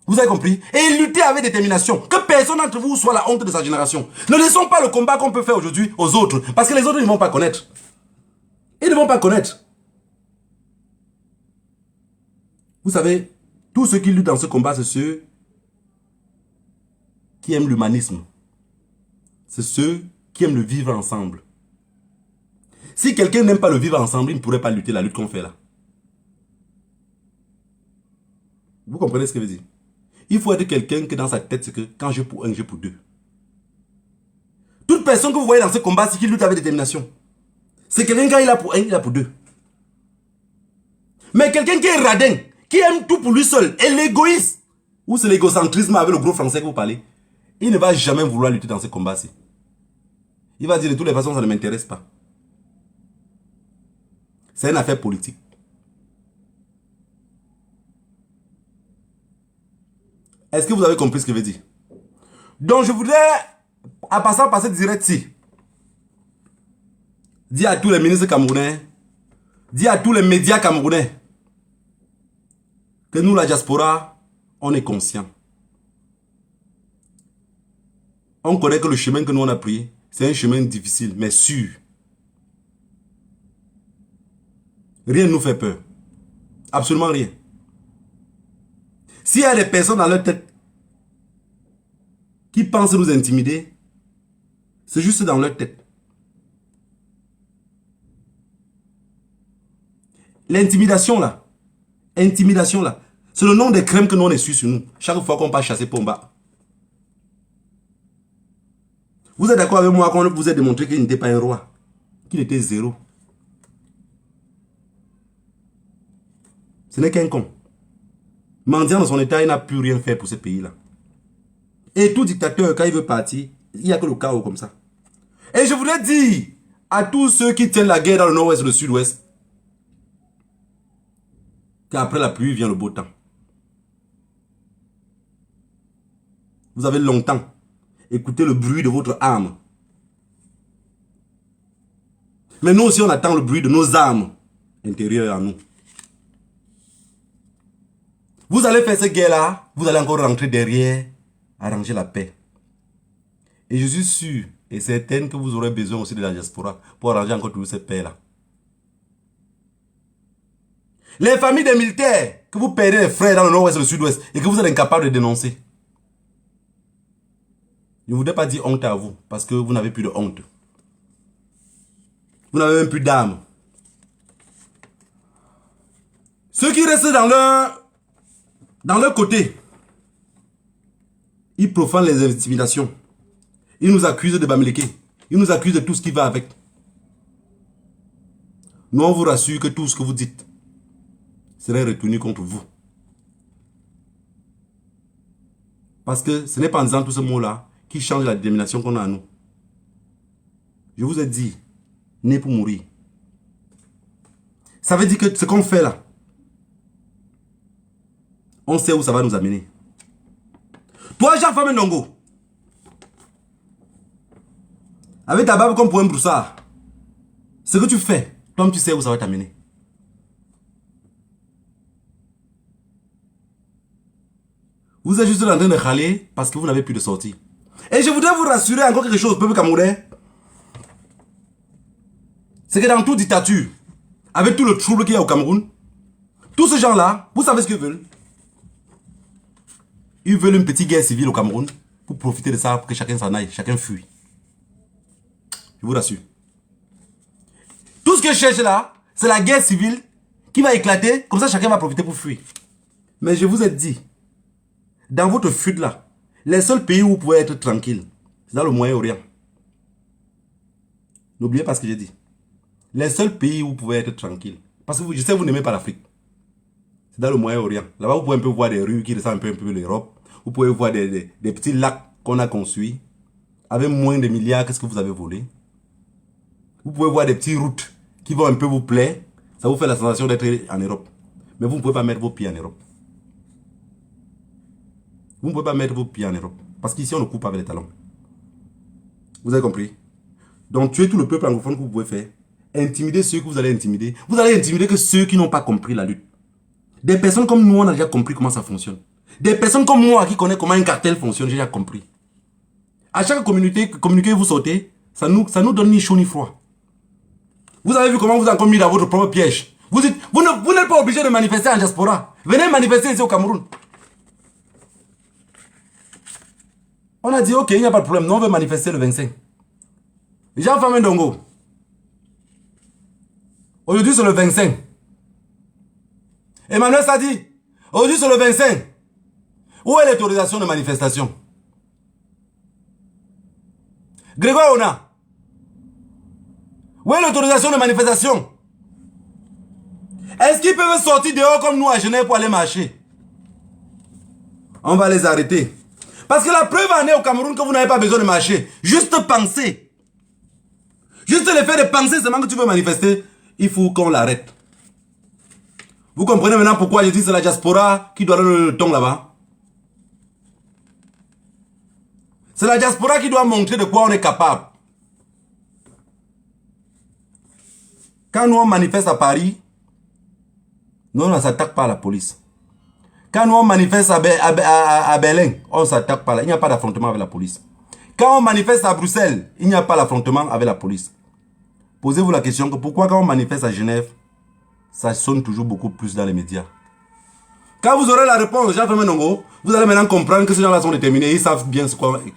Vous avez compris? Et lutter avec détermination. Que personne d'entre vous soit la honte de sa génération. Ne laissons pas le combat qu'on peut faire aujourd'hui aux autres. Parce que les autres, ils ne vont pas connaître. Ils ne vont pas connaître. Vous savez, tous ceux qui luttent dans ce combat, c'est ceux qui aiment l'humanisme. C'est ceux qui aiment le vivre ensemble. Si quelqu'un n'aime pas le vivre ensemble, il ne pourrait pas lutter la lutte qu'on fait là. Vous comprenez ce que je veux dire? Il faut être quelqu'un que dans sa tête, c'est que quand j'ai pour un, j'ai pour deux. Toute personne que vous voyez dans ce combat, c'est qui lutte avec détermination. C'est quelqu'un quand il a pour un, il a pour deux. Mais quelqu'un qui est radin, qui aime tout pour lui seul, et l'égoïste, ou c'est l'égocentrisme avec le gros français que vous parlez, il ne va jamais vouloir lutter dans ce combat-ci. Il va dire de toutes les façons, ça ne m'intéresse pas. C'est une affaire politique. Est-ce que vous avez compris ce que je veux dire? Donc je voudrais, en passant par cette direct-ci, dire à tous les ministres camerounais, dire à tous les médias camerounais, que nous, la diaspora, on est conscients. On connaît que le chemin que nous on a pris, c'est un chemin difficile, mais sûr. Rien ne nous fait peur. Absolument rien. S'il y a des personnes dans leur tête qui pensent nous intimider, c'est juste dans leur tête. L'intimidation là, c'est le nom des crèmes que nous on essuie sur nous. Chaque fois qu'on part chasser Pomba. Vous êtes d'accord avec moi quand vous avez démontré qu'il n'était pas un roi, qu'il était zéro. Ce n'est qu'un con. Mendiant dans son état, il n'a plus rien fait pour ce pays-là. Et tout dictateur, quand il veut partir, il n'y a que le chaos comme ça. Et je voudrais dire à tous ceux qui tiennent la guerre dans le nord-ouest et le sud-ouest, qu'après la pluie vient le beau temps. Vous avez longtemps écouté le bruit de votre âme. Mais nous aussi, on attend le bruit de nos âmes intérieures en nous. Vous allez faire cette guerre-là, vous allez encore rentrer derrière, arranger la paix. Et je suis sûr et certain que vous aurez besoin aussi de la diaspora pour arranger encore toute cette paix-là. Les familles des militaires que que vous perdez les frères dans le nord-ouest et le sud-ouest et que vous êtes incapable de dénoncer. Je ne voudrais pas dire honte à vous parce que vous n'avez plus de honte. Vous n'avez même plus d'âme. Ceux qui restent dans leur côté, ils profanent les intimidations. Ils nous accusent de Bamileke. Ils nous accusent de tout ce qui va avec. Nous, on vous rassure que tout ce que vous dites serait retenu contre vous. Parce que ce n'est pas en disant tous ces mots-là qui change la détermination qu'on a à nous. Je vous ai dit, né pour mourir. Ça veut dire que ce qu'on fait là, on sait où ça va nous amener. Toi, Jean-Famé Ndongo, avec ta barbe comme pour un broussard, ce que tu fais, toi tu sais où ça va t'amener. Vous êtes juste en train de râler parce que vous n'avez plus de sortie. Et je voudrais vous rassurer encore quelque chose, peuple camerounais. C'est que dans toute dictature, avec tout le trouble qu'il y a au Cameroun, tous ces gens-là, vous savez ce qu'ils veulent? Ils veulent une petite guerre civile au Cameroun pour profiter de ça, pour que chacun s'en aille, chacun fuit. Je vous rassure. Tout ce que je cherche là, c'est la guerre civile qui va éclater, comme ça chacun va profiter pour fuir. Mais je vous ai dit, dans votre fuite là, les seuls pays où vous pouvez être tranquille, c'est dans le Moyen-Orient. N'oubliez pas ce que j'ai dit. Les seuls pays où vous pouvez être tranquille, parce que je sais que vous n'aimez pas l'Afrique, c'est dans le Moyen-Orient. Là-bas, vous pouvez un peu voir des rues qui ressemblent un peu à l'Europe. Vous pouvez voir des petits lacs qu'on a construits avec moins de milliards que ce que vous avez volé. Vous pouvez voir des petites routes qui vont un peu vous plaire. Ça vous fait la sensation d'être en Europe. Mais vous ne pouvez pas mettre vos pieds en Europe. Vous ne pouvez pas mettre vos pieds en Europe. Parce qu'ici, on le coupe avec les talons. Vous avez compris? Donc, tuer tout le peuple anglophone que vous pouvez faire. Intimider ceux que vous allez intimider. Vous allez intimider que ceux qui n'ont pas compris la lutte. Des personnes comme nous, on a déjà compris comment ça fonctionne. Des personnes comme moi qui connaissent comment un cartel fonctionne, j'ai déjà compris. À chaque communauté que vous sortez, ça nous donne ni chaud ni froid. Vous avez vu comment vous avez mis dans votre propre piège. Vous n'êtes pas obligé de manifester en diaspora. Venez manifester ici au Cameroun. On a dit, ok, il n'y a pas de problème. Nous, on veut manifester le 25. Jean-Famé Ndongo. Aujourd'hui, c'est le 25. Emmanuel Sadi. Aujourd'hui, c'est le 25. Où est l'autorisation de manifestation? Grégoire Ona. Où est l'autorisation de manifestation? Est-ce qu'ils peuvent sortir dehors comme nous à Genève pour aller marcher? On va les arrêter. Parce que la preuve en est au Cameroun que vous n'avez pas besoin de marcher. Juste penser. Juste le fait de penser seulement que tu veux manifester, il faut qu'on l'arrête. Vous comprenez maintenant pourquoi je dis que c'est la diaspora qui doit donner le ton là-bas? C'est la diaspora qui doit montrer de quoi on est capable. Quand nous on manifeste à Paris, nous on ne s'attaque pas à la police. Quand nous on manifeste à Berlin, on ne s'attaque pas là. Il n'y a pas d'affrontement avec la police. Quand on manifeste à Bruxelles, il n'y a pas d'affrontement avec la police. Posez-vous la question que pourquoi quand on manifeste à Genève, ça sonne toujours beaucoup plus dans les médias. Quand vous aurez la réponse, Jean-Famé Ndongo, vous allez maintenant comprendre que ces gens-là sont déterminés, ils savent bien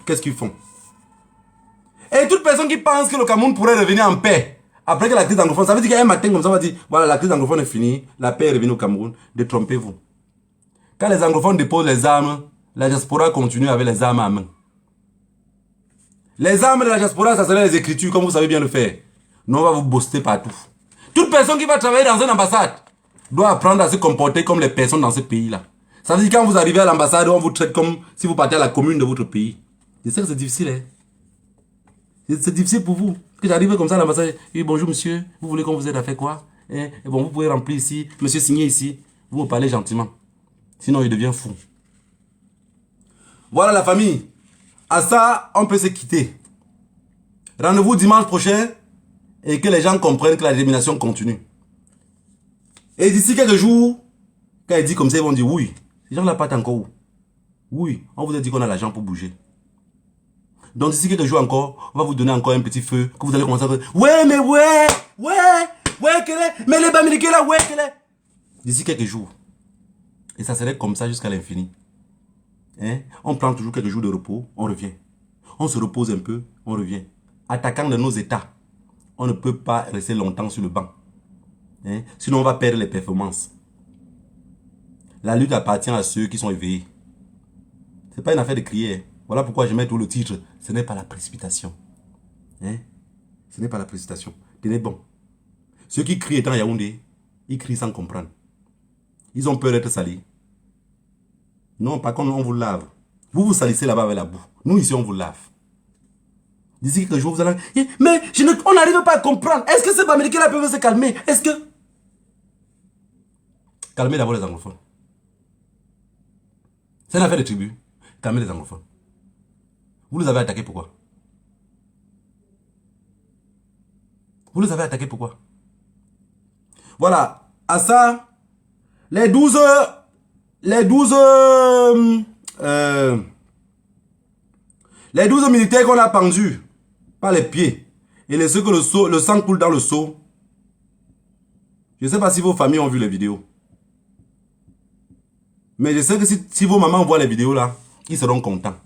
qu'est-ce qu'ils font. Et toute personne qui pense que le Cameroun pourrait revenir en paix après que la crise anglophone, ça veut dire qu'un matin comme ça, on va dire, voilà, la crise anglophone est finie, la paix est revenue au Cameroun, détrompez-vous. Quand les anglophones déposent les armes, la diaspora continue avec les armes à main. Les armes de la diaspora, ça serait les écritures, comme vous savez bien le faire. Nous, on va vous booster partout. Toute personne qui va travailler dans une ambassade doit apprendre à se comporter comme les personnes dans ce pays-là. Ça veut dire que quand vous arrivez à l'ambassade, on vous traite comme si vous partez à la commune de votre pays. Je sais que c'est difficile, hein. C'est difficile pour vous. Que j'arrive comme ça à l'ambassade, oui, bonjour monsieur, vous voulez qu'on vous aide à faire quoi? Et bon, vous pouvez remplir ici, monsieur signer ici. Vous me parlez gentiment. Sinon, il devient fou. Voilà la famille. À ça, on peut se quitter. Rendez-vous dimanche prochain et que les gens comprennent que la détermination continue. Et d'ici quelques jours, quand il dit comme ça, ils vont dire oui. Les gens ne partent encore où? Oui, on vous a dit qu'on a l'argent pour bouger. Donc d'ici quelques jours encore, on va vous donner encore un petit feu que vous allez commencer à faire. Ouais, mais ouais, quel est? Mais les Bamileke là, ouais, quel est? D'ici quelques jours. Et ça serait comme ça jusqu'à l'infini. Hein? On prend toujours quelques jours de repos, on revient. On se repose un peu, on revient. Attaquant de nos états, on ne peut pas rester longtemps sur le banc. Hein? Sinon, on va perdre les performances. La lutte appartient à ceux qui sont éveillés. Ce n'est pas une affaire de crier. Voilà pourquoi je mets tout le titre. Ce n'est pas la précipitation. Hein? Ce n'est pas la précipitation. Tenez bon. Ceux qui crient étant Yaoundé, ils crient sans comprendre. Ils ont peur d'être salis. Non, par contre, on vous lave. Vous vous salissez là-bas avec la boue. Nous, ici, on vous lave. D'ici quelques jours, vous allez... Mais on n'arrive pas à comprendre. Est-ce que ces Américains-là peuvent se calmer? Est-ce que... Calmez d'abord les anglophones. C'est une affaire de tribu. Calmez les anglophones. Vous les avez attaqués pourquoi? Vous les avez attaqués pourquoi? Voilà. À ça, les 12 militaires qu'on a pendus par les pieds et ceux que le sang coule dans le seau. Je ne sais pas si vos familles ont vu les vidéos. Mais je sais que si vos mamans voient les vidéos là, ils seront contents.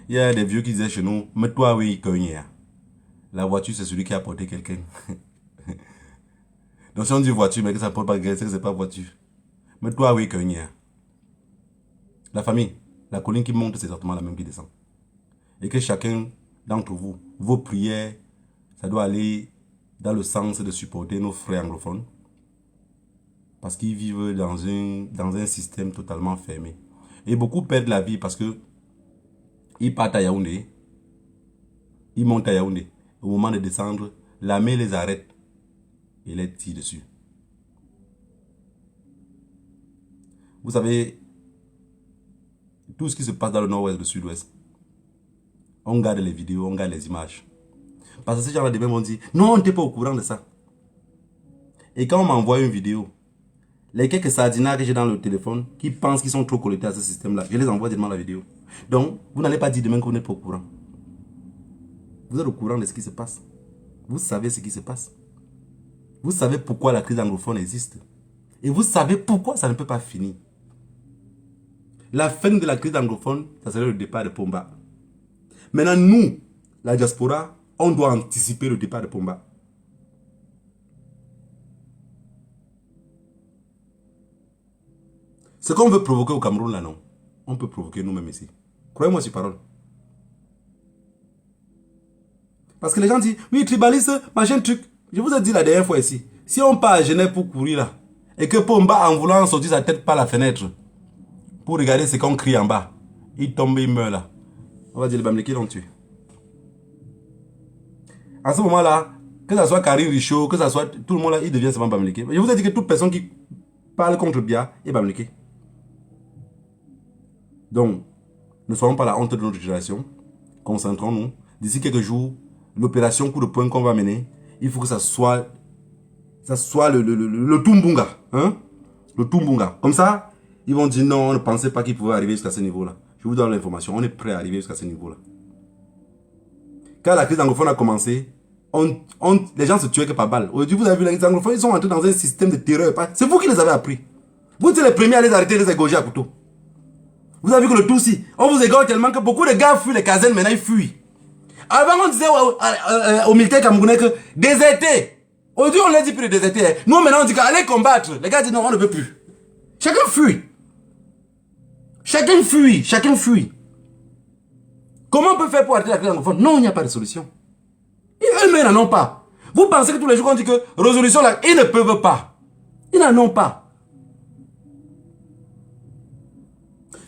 Il y a des vieux qui disaient chez nous, mets-toi oui, la voiture c'est celui qui a porté quelqu'un. Donc si on dit voiture, mais que ça porte pas quelqu'un, c'est que c'est pas voiture. Mets-toi oui, la famille, la colline qui monte, c'est exactement la même qui descend. Et que chacun d'entre vous, vos prières, ça doit aller dans le sens de supporter nos frères anglophones. Parce qu'ils vivent dans un système totalement fermé. Et beaucoup perdent la vie parce que ils partent à Yaoundé, ils montent à Yaoundé. Au moment de descendre, l'armée les arrête et les tire dessus. Vous savez, tout ce qui se passe dans le nord-ouest, le sud-ouest, on garde les vidéos, on garde les images. Parce que ces gens-là demain vont dire, non, on n'était pas au courant de ça. Et quand on m'envoie une vidéo, les quelques sardinards que j'ai dans le téléphone, qui pensent qu'ils sont trop connectés à ce système-là, je les envoie directement la vidéo. Donc, vous n'allez pas dire demain que vous n'êtes pas au courant. Vous êtes au courant de ce qui se passe. Vous savez ce qui se passe. Vous savez pourquoi la crise anglophone existe. Et vous savez pourquoi ça ne peut pas finir. La fin de la crise anglophone, ça serait le départ de Pomba. Maintenant, nous, la diaspora, on doit anticiper le départ de Pomba. Ce qu'on veut provoquer au Cameroun, là, non. On peut provoquer nous-mêmes ici. Croyez-moi sur parole. Parce que les gens disent, oui, tribaliste, machin truc. Je vous ai dit la dernière fois ici. Si on part à Genève pour courir là, et que Pomba, en voulant sortir sa tête par la fenêtre, pour regarder ce qu'on crie en bas, il tombe, il meurt là. On va dire, les Bamileke l'ont tué. À ce moment-là, que ce soit Karim Richaud, que ce soit tout le monde là, il devient seulement Bamileke. Je vous ai dit que toute personne qui parle contre Bia est Bamileke. Donc, ne soyons pas la honte de notre génération. Concentrons-nous. D'ici quelques jours, l'opération coup de poing qu'on va mener, il faut que ça soit le Tumbunga. Hein? Le Tumbunga. Comme ça, ils vont dire non, on ne pensait pas qu'ils pouvaient arriver jusqu'à ce niveau-là. Je vous donne l'information, on est prêt à arriver jusqu'à ce niveau-là. Quand la crise anglophone a commencé, les gens se tuaient que par balle. Aujourd'hui, vous avez vu, les anglophones, ils sont entrés dans un système de terreur. C'est vous qui les avez appris. Vous êtes les premiers à les arrêter, les égorger à couteau. Vous avez vu que le Tutsi, on vous égorge tellement que beaucoup de gars fuient les casernes, maintenant ils fuient. Avant, on disait aux militaires camerounais que déserter. Aujourd'hui, on leur dit plus de déserter. Nous, maintenant, on dit qu'allez combattre. Les gars disent non, on ne veut plus. Chacun fuit. Chacun fuit. Chacun fuit. Comment on peut faire pour arrêter la crise anglophone? Non, il n'y a pas de solution. Eux-mêmes n'en ont pas. Vous pensez que tous les jours, on dit que résolution, là, ils ne peuvent pas. Ils n'en ont pas.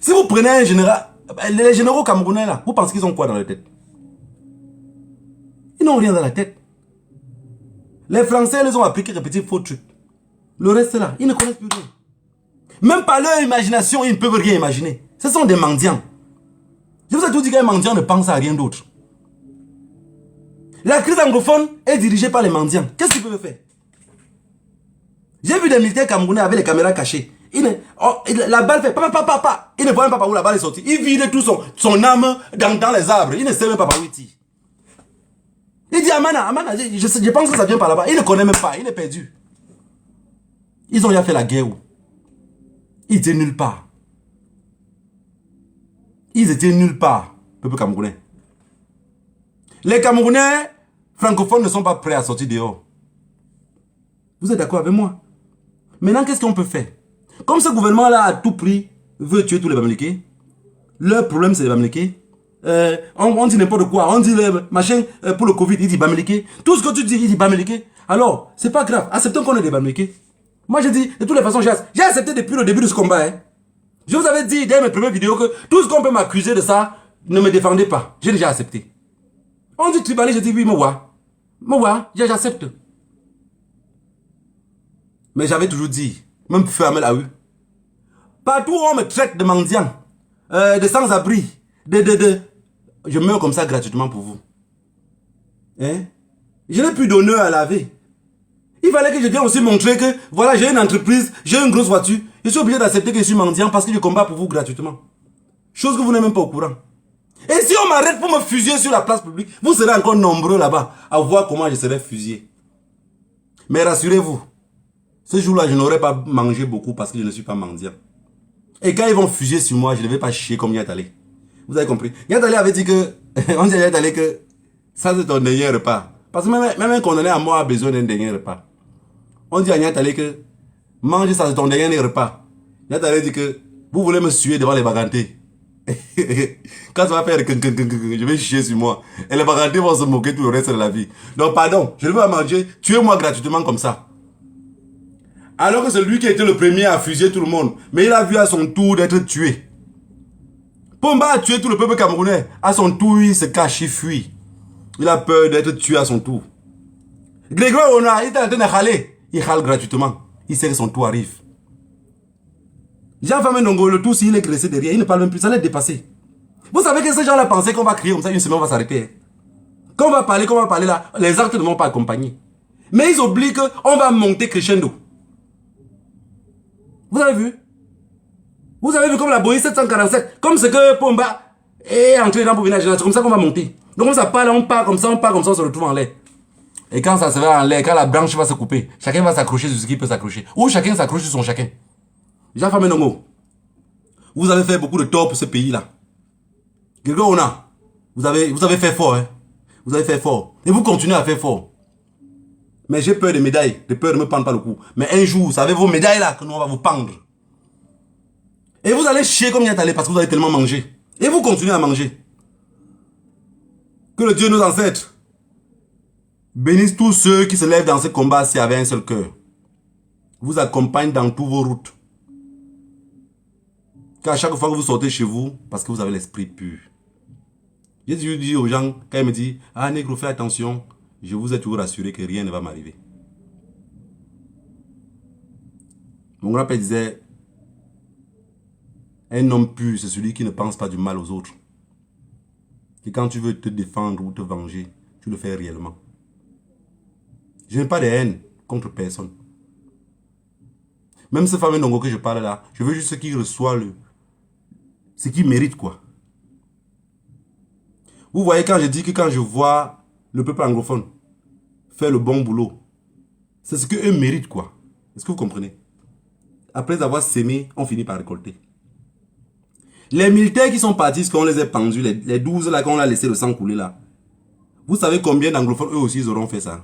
Si vous prenez un général, les généraux camerounais, là, vous pensez qu'ils ont quoi dans la tête? Ils n'ont rien dans la tête. Les Français les ont appris quelques petits faux trucs. Le reste là, ils ne connaissent plus rien. Même par leur imagination, ils ne peuvent rien imaginer. Ce sont des mendiants. Je vous ai tout dit qu'un mendiant ne pense à rien d'autre. La crise anglophone est dirigée par les mendiants. Qu'est-ce qu'ils peuvent faire? J'ai vu des militaires camerounais avec les caméras cachées. La balle fait papa. Il ne voit même pas par où la balle est sortie. Il vide tout son âme dans les arbres. Il ne sait même pas par où il tire. Il dit Amana, Amana, je pense que ça vient par là-bas. Il ne connaît même pas, il est perdu. Ils ont déjà fait la guerre où? Ils étaient nulle part. Ils étaient nulle part, peuple camerounais. Les Camerounais francophones ne sont pas prêts à sortir dehors. Vous êtes d'accord avec moi? Maintenant, qu'est-ce qu'on peut faire? Comme ce gouvernement-là, à tout prix, veut tuer tous les Bamileke, leur problème, c'est les Bamileke. On dit n'importe quoi. On dit le machin pour le Covid, il dit Bamileke. Tout ce que tu dis, il dit Bamileke. Alors, c'est pas grave. Acceptons qu'on est des Bamileke. Moi, je dis, de toutes les façons, j'ai accepté depuis le début de ce combat. Hein. Je vous avais dit dès mes premières vidéos que tout ce qu'on peut m'accuser de ça, ne me défendez pas. J'ai déjà accepté. On dit tribalé, je dis oui, moi, j'accepte. Mais j'avais toujours dit, même pour fermer la rue, partout où on me traite de mendiant, de sans-abri, je meurs comme ça gratuitement pour vous. Hein? Je n'ai plus d'honneur à laver. Il fallait que je vienne aussi montrer que, voilà, j'ai une entreprise, j'ai une grosse voiture. Je suis obligé d'accepter que je suis mendiant parce que je combats pour vous gratuitement. Chose que vous n'êtes même pas au courant. Et si on m'arrête pour me fusiller sur la place publique, vous serez encore nombreux là-bas à voir comment je serai fusillé. Mais rassurez-vous, ce jour-là, je n'aurai pas mangé beaucoup parce que je ne suis pas mendiant. Et quand ils vont fusiller sur moi, je ne vais pas chier comme Yatale. Vous avez compris? Yatale avait dit que, on dit à Yatale que ça c'est ton dernier repas. Parce que même un condamné à mort a besoin d'un dernier repas. On dit à Yatale que manger ça c'est ton dernier repas. Yatale dit que vous voulez me suer devant les bagantés. Quand ça va faire je vais chier sur moi. Et les bagantés vont se moquer tout le reste de la vie. Donc pardon, je ne veux pas manger, tuez-moi gratuitement comme ça. Alors que c'est lui qui a été le premier à fusiller tout le monde. Mais il a vu à son tour d'être tué. Pomba a tué tout le peuple camerounais. À son tour, il se cache, il fuit. Il a peur d'être tué à son tour. Grégoire Ona, il est en train de râler. Il râle gratuitement. Il sait que son tour arrive. Jean-Famé Ndongo, le tour, s'il est graissé derrière, il ne parle même plus, ça l'a dépassé. Vous savez que ces gens-là pensaient qu'on va crier comme ça, une semaine, on va s'arrêter. Quand on va parler là, les actes ne vont pas accompagner. Mais ils oublient qu'on va monter crescendo. Vous avez vu? Vous avez vu comme la Boeing 747, comme ce que Pomba est entré dans le village, c'est comme ça qu'on va monter. Donc ça part, on part comme ça, on se retrouve en l'air. Et quand ça se va en l'air, quand la branche va se couper, chacun va s'accrocher sur ce qui peut s'accrocher. Ou chacun s'accroche sur son chacun. Jean-Famé Ndongo, vous avez fait beaucoup de tort pour ce pays-là. Grégoire Ona, vous avez fait fort, hein. Vous avez fait fort. Et vous continuez à faire fort. Mais j'ai peur des médailles, j'ai peur de me pendre par le cou. Mais un jour, vous savez vos médailles là, que nous on va vous pendre. Et vous allez chier comme Yatale parce que vous avez tellement mangé. Et vous continuez à manger. Que le Dieu de nos ancêtres bénisse tous ceux qui se lèvent dans ce combat-ci avec un seul cœur. Vous accompagne dans toutes vos routes. Qu'à chaque fois que vous sortez chez vous, parce que vous avez l'esprit pur. J'ai toujours dit aux gens, quand ils me disent, ah négro, fais attention, je vous ai toujours rassuré que rien ne va m'arriver. Mon grand-père disait, un homme pur, c'est celui qui ne pense pas du mal aux autres. Et quand tu veux te défendre ou te venger, tu le fais réellement. Je n'ai pas de haine contre personne. Même ce fameux Ndongo que je parle là, je veux juste qu'il reçoit ce qu'il mérite, quoi. Vous voyez, quand je dis que quand je vois le peuple anglophone faire le bon boulot, c'est ce qu'eux méritent, quoi. Est-ce que vous comprenez? Après avoir sémé, on finit par récolter. Les militaires qui sont partis, qu'on les a pendus, les 12 là, qu'on a laissé le sang couler là, vous savez combien d'anglophones, eux aussi, ils auront fait ça?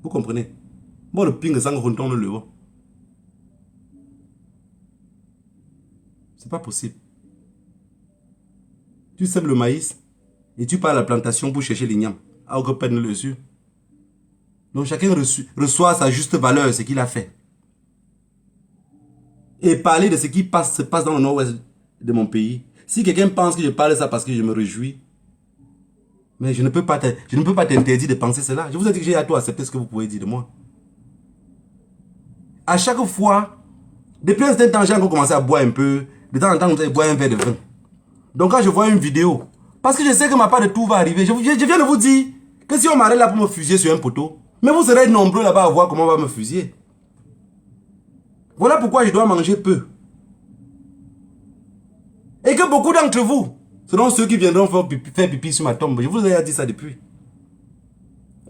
Vous comprenez? Bon, le ping sang retourne le haut. C'est pas possible. Tu sèmes le maïs et tu pars à la plantation pour chercher l'igname. À aucun peine le dessus. Donc chacun reçoit sa juste valeur, ce qu'il a fait. Et parler de ce qui se passe dans le nord-ouest de mon pays. Si quelqu'un pense que je parle de ça parce que je me réjouis, mais je ne peux pas t'interdire de penser cela. Je vous ai dit que j'ai à toi accepter ce que vous pouvez dire de moi. À chaque fois, depuis un certain temps, j'ai encore commencé à boire un peu. De temps en temps, vous allez boire un verre de vin. Donc quand je vois une vidéo, parce que je sais que ma part de tout va arriver, je viens de vous dire que si on m'arrête là pour me fusiller sur un poteau, mais vous serez nombreux là-bas à voir comment on va me fusiller. Voilà pourquoi je dois manger peu. Et que beaucoup d'entre vous seront ceux qui viendront faire pipi sur ma tombe. Je vous ai dit ça depuis.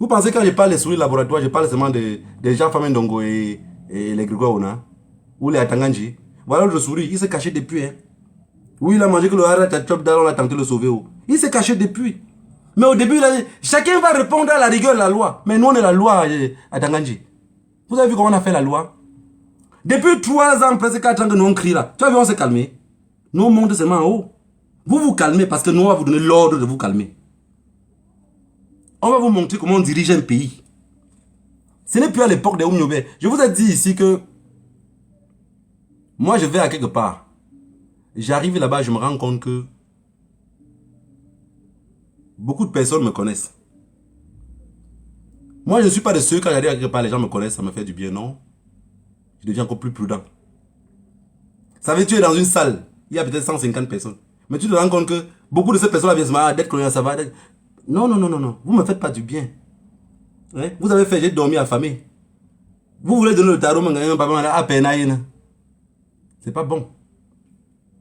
Vous pensez que quand je parle des souris laboratoires, je parle seulement des gens Famé Ndongo et les Grégoire Ona, ou les Atanganji. Voilà le souris, il s'est caché depuis. Hein. Oui, il a mangé que le Harat a chop on a tenté de le sauver. Il s'est caché depuis. Mais au début, chacun va répondre à la rigueur de la loi. Mais nous, on est la loi à Tanganji. Vous avez vu comment on a fait la loi? Depuis 3 ans, presque 4 ans que nous on crie là. Tu as vu, on s'est calmé. Nous, on monte seulement en haut. Vous vous calmez parce que nous, on va vous donner l'ordre de vous calmer. On va vous montrer comment on dirige un pays. Ce n'est plus à l'époque des Oumniobé. Je vous ai dit ici que moi, je vais à quelque part. J'arrive là-bas, je me rends compte que beaucoup de personnes me connaissent. Moi, je ne suis pas de ceux, quand j'arrive à quelque part, les gens me connaissent, ça me fait du bien, non. Je deviens encore plus prudent. Ça veut dire que tu es dans une salle, il y a peut-être 150 personnes. Mais tu te rends compte que beaucoup de ces personnes-là viennent se dire, d'être colonial, ça va. Non, non, non, non, non. Vous ne me faites pas du bien. Hein? Vous avez fait, j'ai dormi affamé. Vous voulez donner le tarot, c'est pas bon.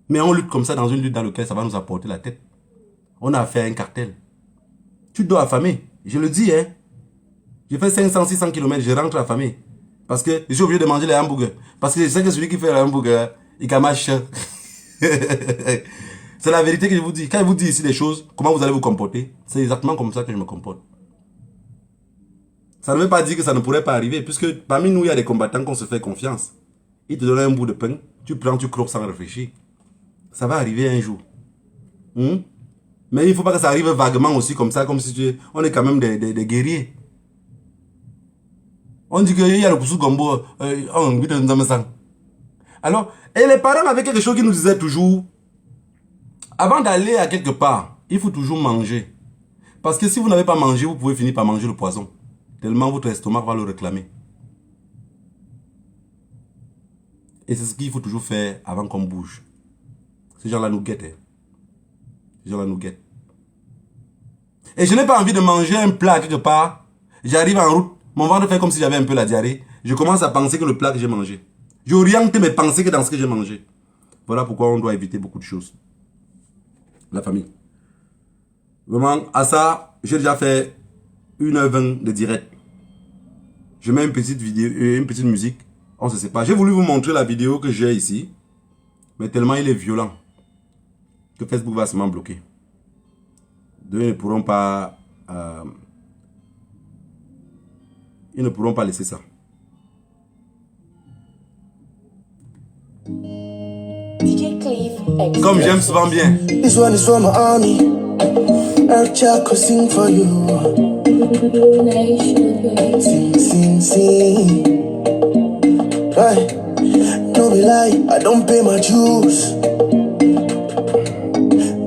Mais on lutte comme ça dans une lutte dans laquelle ça va nous apporter la tête. On a fait un cartel. Tu dors affamé. Je le dis, hein. J'ai fait 500, 600 km, je rentre affamé. Parce que je suis obligé de manger les hamburgers. Parce que je sais que celui qui fait les hamburgers, il camache. C'est la vérité que je vous dis. Quand je vous dis ici des choses, comment vous allez vous comporter, c'est exactement comme ça que je me comporte. Ça ne veut pas dire que ça ne pourrait pas arriver, puisque parmi nous, il y a des combattants qu'on se fait confiance. Ils te donnent un bout de pain, tu prends, tu croques sans réfléchir. Ça va arriver un jour. Mais il ne faut pas que ça arrive vaguement aussi comme ça, comme si on est quand même des guerriers. On dit qu'il y a le Koussou Gombo, alors, et les parents avaient quelque chose qui nous disaient toujours, avant d'aller à quelque part, il faut toujours manger. Parce que si vous n'avez pas mangé, vous pouvez finir par manger le poison. Tellement votre estomac va le réclamer. Et c'est ce qu'il faut toujours faire avant qu'on bouge. Ces gens-là nous guettent. Hein. Ces gens-là nous guettent. Et je n'ai pas envie de manger un plat quelque part. J'arrive en route. Mon ventre fait comme si j'avais un peu la diarrhée. Je commence à penser que le plat que j'ai mangé. J'oriente mes pensées que dans ce que j'ai mangé. Voilà pourquoi on doit éviter beaucoup de choses. La famille. Vraiment, à ça, j'ai déjà fait 1h20 de direct. Je mets une petite vidéo, une petite musique. On se sépare. J'ai voulu vous montrer la vidéo que j'ai ici. Mais tellement il est violent. Que Facebook va seulement bloquer. Ils ne pourront pas... ils ne pourront pas laisser ça. Comme j'aime souvent bien. This one is from my army. Ercha could sing for you. Sing, sing, sing. Right. No be lie, I don't pay my dues.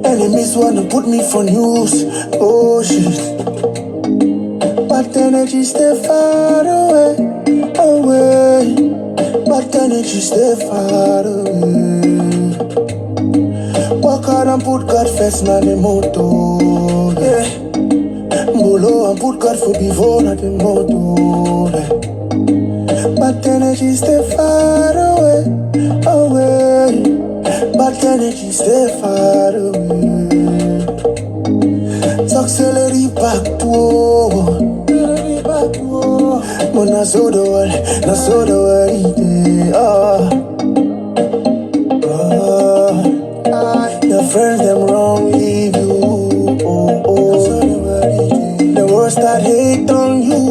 Enemies wanna put me for news. Oh shit. But energy stay far away, away. But energy stay far away. Walk out and put God first, na the motto. Yeah. Bolo and put God for before, na the motto. Yeah. But energy stay far away, away. But energy stay far away. Accelerate back to but na so the world your friends them wrong leave you. The world start hate on you.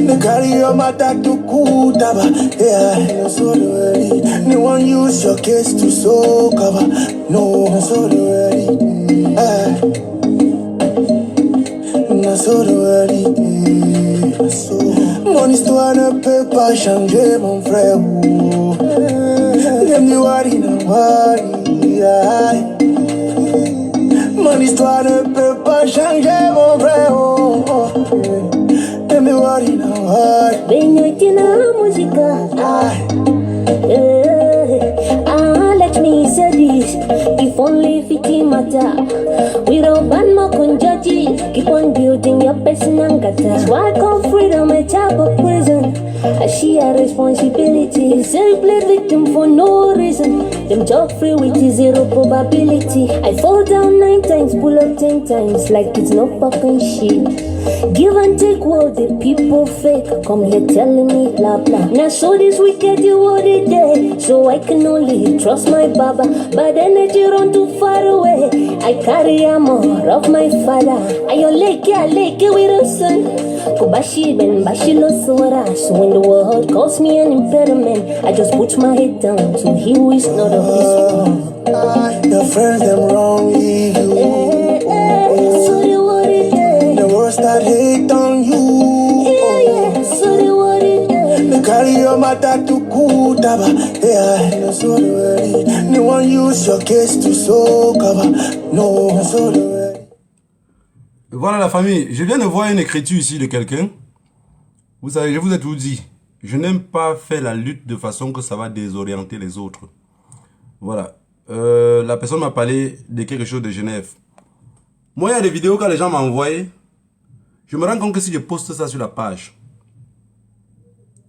They carry your matter to Kutaba. Yeah, they won't use your case to so cover. No, mon histoire ne peut pas changer mon frère. Mon histoire ne peut pas changer mon frère. Let me say this, if only if it matter. We don't ban more conjudges. Keep on building your personal gata. Why come freedom a type of prison? I she a responsibility. Still play victim for no reason. Them talk free with zero probability. I fall down 9 times, pull up 10 times, like it's no fucking shit. Give and take what the people fake. Come here telling me blah blah. Now so this wicked you what it day. So I can only trust my baba. But energy run too far away. I carry a more of my father. I lake with a son. Kobashi ben bashilo sora. So when the world calls me an impediment, I just put my head down to he who is not of this world. Your friends them wrongly you. So they what it day. The worst that hate on you. So they what it day. They carry your matter to Kutaba. Yeah, so they worry. No one use your case to so cover. No, so they worry. Voilà la famille, je viens de voir une écriture ici de quelqu'un. Vous savez, je vous ai tout dit. Je n'aime pas faire la lutte de façon que ça va désorienter les autres. Voilà. La personne m'a parlé de quelque chose de Genève. Moi, il y a des vidéos que les gens m'envoient. Je me rends compte que si je poste ça sur la page,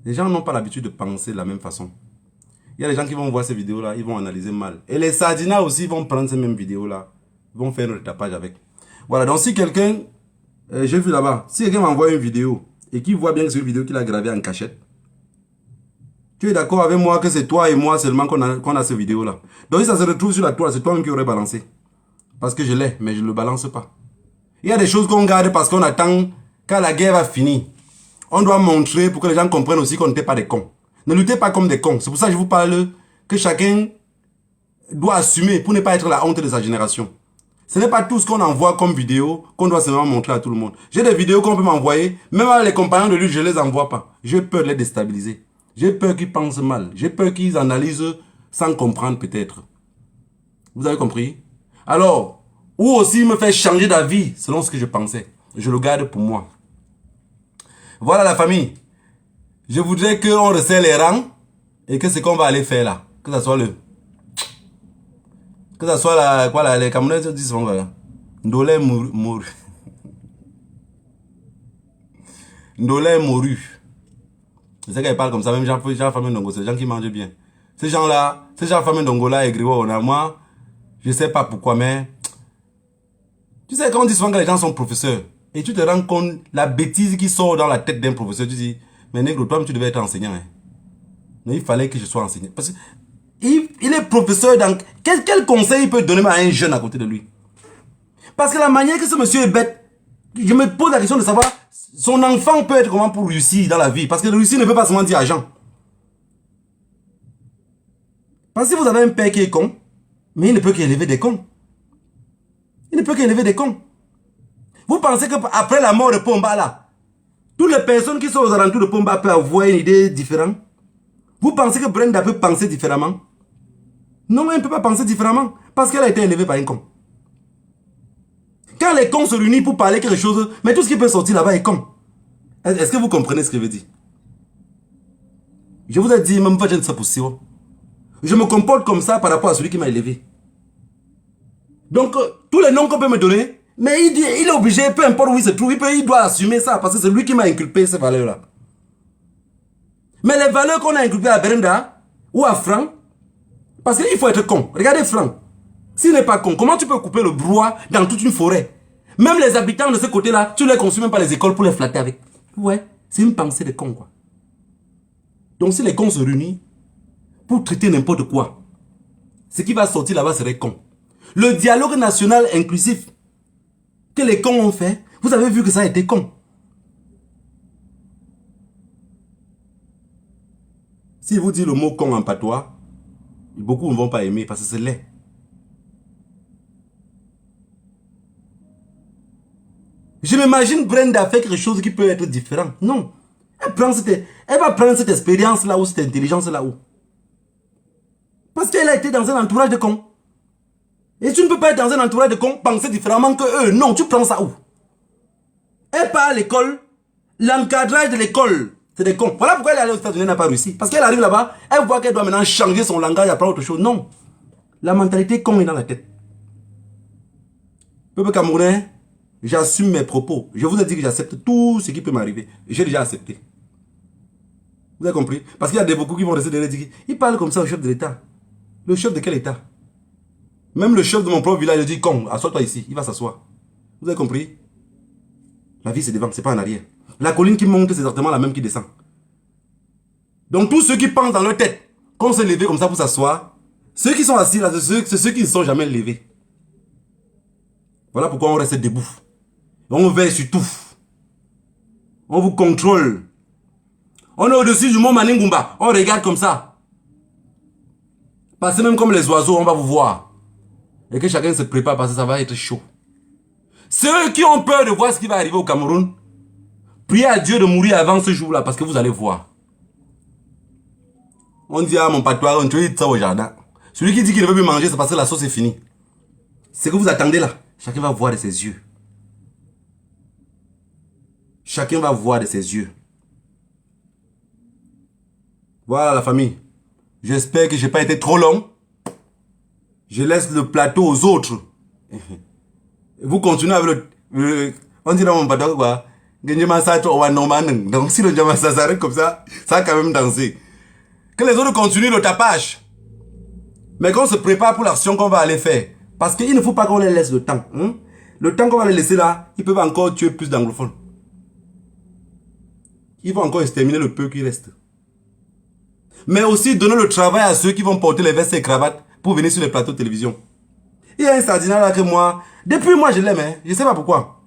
les gens n'ont pas l'habitude de penser de la même façon. Il y a des gens qui vont voir ces vidéos-là, ils vont analyser mal. Et les sardinas aussi vont prendre ces mêmes vidéos-là. Ils vont faire un retapage avec. Voilà, donc si quelqu'un, j'ai vu là-bas, si quelqu'un m'envoie une vidéo et qu'il voit bien que c'est une vidéo qu'il a gravée en cachette, tu es d'accord avec moi que c'est toi et moi seulement qu'on a cette vidéo-là. Donc si ça se retrouve sur la toile, c'est toi-même qui aurais balancé. Parce que je l'ai, mais je ne le balance pas. Il y a des choses qu'on garde parce qu'on attend quand la guerre va finir. On doit montrer pour que les gens comprennent aussi qu'on n'était pas des cons. Ne luttez pas comme des cons. C'est pour ça que je vous parle que chacun doit assumer pour ne pas être la honte de sa génération. Ce n'est pas tout ce qu'on envoie comme vidéo qu'on doit seulement montrer à tout le monde. J'ai des vidéos qu'on peut m'envoyer, même avec les compagnons de lutte, je ne les envoie pas. J'ai peur de les déstabiliser. J'ai peur qu'ils pensent mal. J'ai peur qu'ils analysent sans comprendre peut-être. Vous avez compris? Alors, ou aussi me faire changer d'avis selon ce que je pensais. Je le garde pour moi. Voilà la famille. Je voudrais qu'on resserre les rangs et que ce qu'on va aller faire là, que ça soit les Camerounais disent voilà. Ndolé mouru. Ndolé mouru. Je sais qu'elle parle comme ça, même gens famille Ndongo, c'est des gens qui mangent bien. Ces gens-là, ces gens famille Ndongo là, moi, je sais pas pourquoi, mais tu sais, quand on dit souvent que les gens sont professeurs, et tu te rends compte la bêtise qui sort dans la tête d'un professeur, tu dis, mais nègre, toi, tu devais être enseignant. Hein. Mais il fallait que je sois enseignant. Parce que il est professeur, donc quel conseil il peut donner à un jeune à côté de lui? Parce que la manière que ce monsieur est bête, je me pose la question de savoir, son enfant peut être comment pour réussir dans la vie? Parce que réussir ne veut pas seulement dire argent. Parce que si vous avez un père qui est con, mais il ne peut qu'élever des cons. Il ne peut qu'élever des cons. Vous pensez qu'après la mort de Pomba là, toutes les personnes qui sont aux alentours de Pomba peuvent avoir une idée différente? Vous pensez que Brenda peut penser différemment? Non, elle ne peut pas penser différemment. Parce qu'elle a été élevée par un con. Quand les cons se réunissent pour parler quelque chose, mais tout ce qui peut sortir là-bas est con. Est-ce que vous comprenez ce que je veux dire? Je vous ai dit, même pas, je ne sais pas si je me comporte comme ça par rapport à celui qui m'a élevé. Donc, tous les noms qu'on peut me donner, mais il est obligé, peu importe où il se trouve, il doit assumer ça parce que c'est lui qui m'a inculpé ces valeurs-là. Mais les valeurs qu'on a inculpées à Brenda ou à Franck, parce qu'il faut être con. Regardez Franck. S'il n'est pas con, comment tu peux couper le brouhaha dans toute une forêt? Même les habitants de ce côté-là, tu les consumes même pas les écoles pour les flatter avec. Ouais, c'est une pensée de con, quoi. Donc si les cons se réunissent pour traiter n'importe quoi, ce qui va sortir là-bas serait con. Le dialogue national inclusif que les cons ont fait, vous avez vu que ça a été con. Si vous dites le mot con en patois, beaucoup ne vont pas aimer parce que c'est laid. Je m'imagine Brenda faire quelque chose qui peut être différent. Non. Elle va prendre cette expérience là-haut, cette intelligence là-haut. Parce qu'elle a été dans un entourage de cons. Et tu ne peux pas être dans un entourage de cons, penser différemment que eux. Non, tu prends ça où? Elle part à l'école, l'encadrage de l'école, c'est des cons. Voilà pourquoi elle est allée aux États-Unis, elle n'a pas réussi. Parce qu'elle arrive là-bas, elle voit qu'elle doit maintenant changer son langage, apprendre autre chose. Non. La mentalité con est dans la tête. Peuple camerounais, j'assume mes propos. Je vous ai dit que j'accepte tout ce qui peut m'arriver. J'ai déjà accepté. Vous avez compris? Parce qu'il y a beaucoup qui vont rester derrière et dire, il parle comme ça au chef de l'État. Le chef de quel État? Même le chef de mon propre village, il dit, Kong, assois-toi ici. Il va s'asseoir. Vous avez compris? La vie, c'est devant, c'est pas en arrière. La colline qui monte, c'est exactement la même qui descend. Donc, tous ceux qui pensent dans leur tête qu'on s'est levé comme ça pour s'asseoir, ceux qui sont assis là, c'est ceux qui ne sont jamais levés. Voilà pourquoi on reste debout. On veille sur tout. On vous contrôle. On est au-dessus du mont Maningumba. On regarde comme ça. Passez même comme les oiseaux, on va vous voir. Et que chacun se prépare parce que ça va être chaud. Ceux qui ont peur de voir ce qui va arriver au Cameroun, priez à Dieu de mourir avant ce jour-là parce que vous allez voir. On dit à mon patois, on dit ça au jardin. Celui qui dit qu'il ne veut plus manger, c'est parce que la sauce est finie. Ce que vous attendez là, chacun va voir de ses yeux. Chacun va voir de ses yeux. Voilà la famille. J'espère que je n'ai pas été trop long. Je laisse le plateau aux autres. Vous continuez avec on dit dans mon patois quoi. Donc si le Djama s'arrête comme ça va quand même danser. Que les autres continuent le tapage. Mais qu'on se prépare pour l'action qu'on va aller faire. Parce qu'il ne faut pas qu'on les laisse le temps. Hein? Le temps qu'on va les laisser là, ils peuvent encore tuer plus d'anglophones. Ils vont encore exterminer le peu qui reste. Mais aussi donner le travail à ceux qui vont porter les vestes et cravates pour venir sur les plateaux de télévision. Il y a un sardinat là que moi, depuis moi je l'aime, hein, je ne sais pas pourquoi.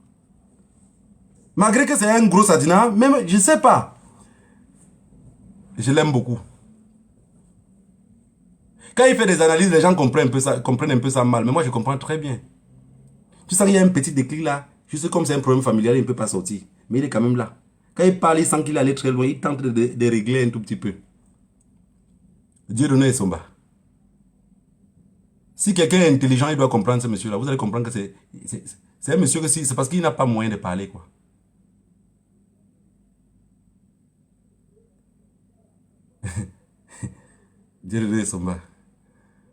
Malgré que c'est un gros sardinat, même je ne sais pas. Je l'aime beaucoup. Quand il fait des analyses, les gens comprennent un peu ça mal. Mais moi, je comprends très bien. Tu sens qu'il y a un petit déclic là. Juste comme c'est un problème familial, il ne peut pas sortir. Mais il est quand même là. Quand il parle, il sent qu'il allait très loin. Il tente de régler un tout petit peu. Dieu donne son bas. Si quelqu'un est intelligent, il doit comprendre ce monsieur-là. Vous allez comprendre que c'est un monsieur que c'est parce qu'il n'a pas moyen de parler, quoi. Dieu donne son bas.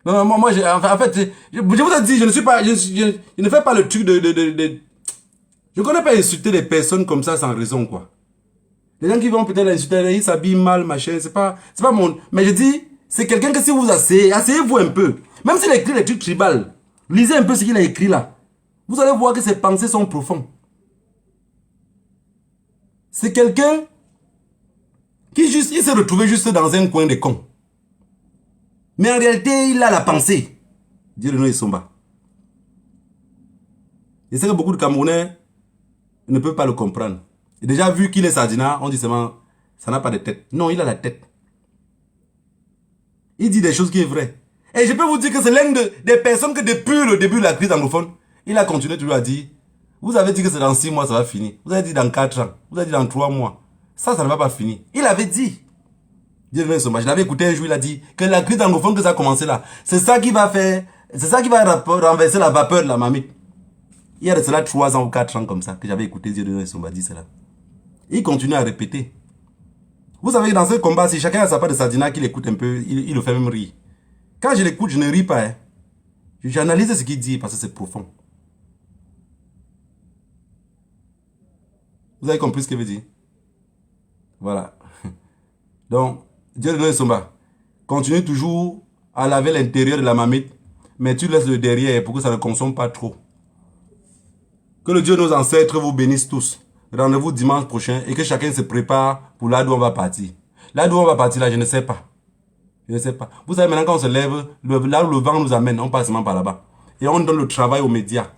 Non, moi, en fait, je vous ai dit, je ne suis pas, je ne fais pas le truc de je ne connais pas insulter des personnes comme ça sans raison, quoi. Les gens qui vont peut-être insulter, ils s'habillent mal, machin, c'est pas mon, mais je dis, c'est quelqu'un que si vous asseyez-vous un peu, même s'il a écrit des trucs tribales, lisez un peu ce qu'il a écrit là. Vous allez voir que ses pensées sont profondes. C'est quelqu'un qui juste, il s'est retrouvé juste dans un coin de con. Mais en réalité, il a la pensée. Dieu de nous et Somba. Et c'est que beaucoup de Camerounais ne peuvent pas le comprendre. Et déjà, vu qu'il est sardinat, on dit seulement, ça n'a pas de tête. Non, il a la tête. Il dit des choses qui sont vraies. Et je peux vous dire que c'est l'un des personnes que depuis le début de la crise anglophone, il a continué toujours à dire, vous avez dit que c'est dans 6 mois, ça va finir. Vous avez dit dans 4 ans. Vous avez dit dans 3 mois. Ça ne va pas finir. Il avait dit. Je l'avais écouté un jour, il a dit que la crise anglophone que ça a commencé là, c'est ça qui va faire, c'est ça qui va renverser la vapeur de la marmite. Il y a de cela 3 ans ou 4 ans comme ça, que j'avais écouté Dieu de nous dit cela. Il continue à répéter. Vous savez que dans ce combat, si chacun a sa part de sardinat qu'il écoute un peu, il le fait même rire. Quand je l'écoute, je ne ris pas. Hein. J'analyse ce qu'il dit parce que c'est profond. Vous avez compris ce qu'il veut dire? Voilà. Donc, Dieu de Somba, continue toujours à laver l'intérieur de la marmite, mais tu laisses le derrière pour que ça ne consomme pas trop. Que le Dieu de nos ancêtres vous bénisse tous. Rendez-vous dimanche prochain et que chacun se prépare pour là d'où on va partir. Là d'où on va partir, là, je ne sais pas. Je ne sais pas. Vous savez, maintenant quand on se lève, là où le vent nous amène, on passe seulement par là-bas. Et on donne le travail aux médias.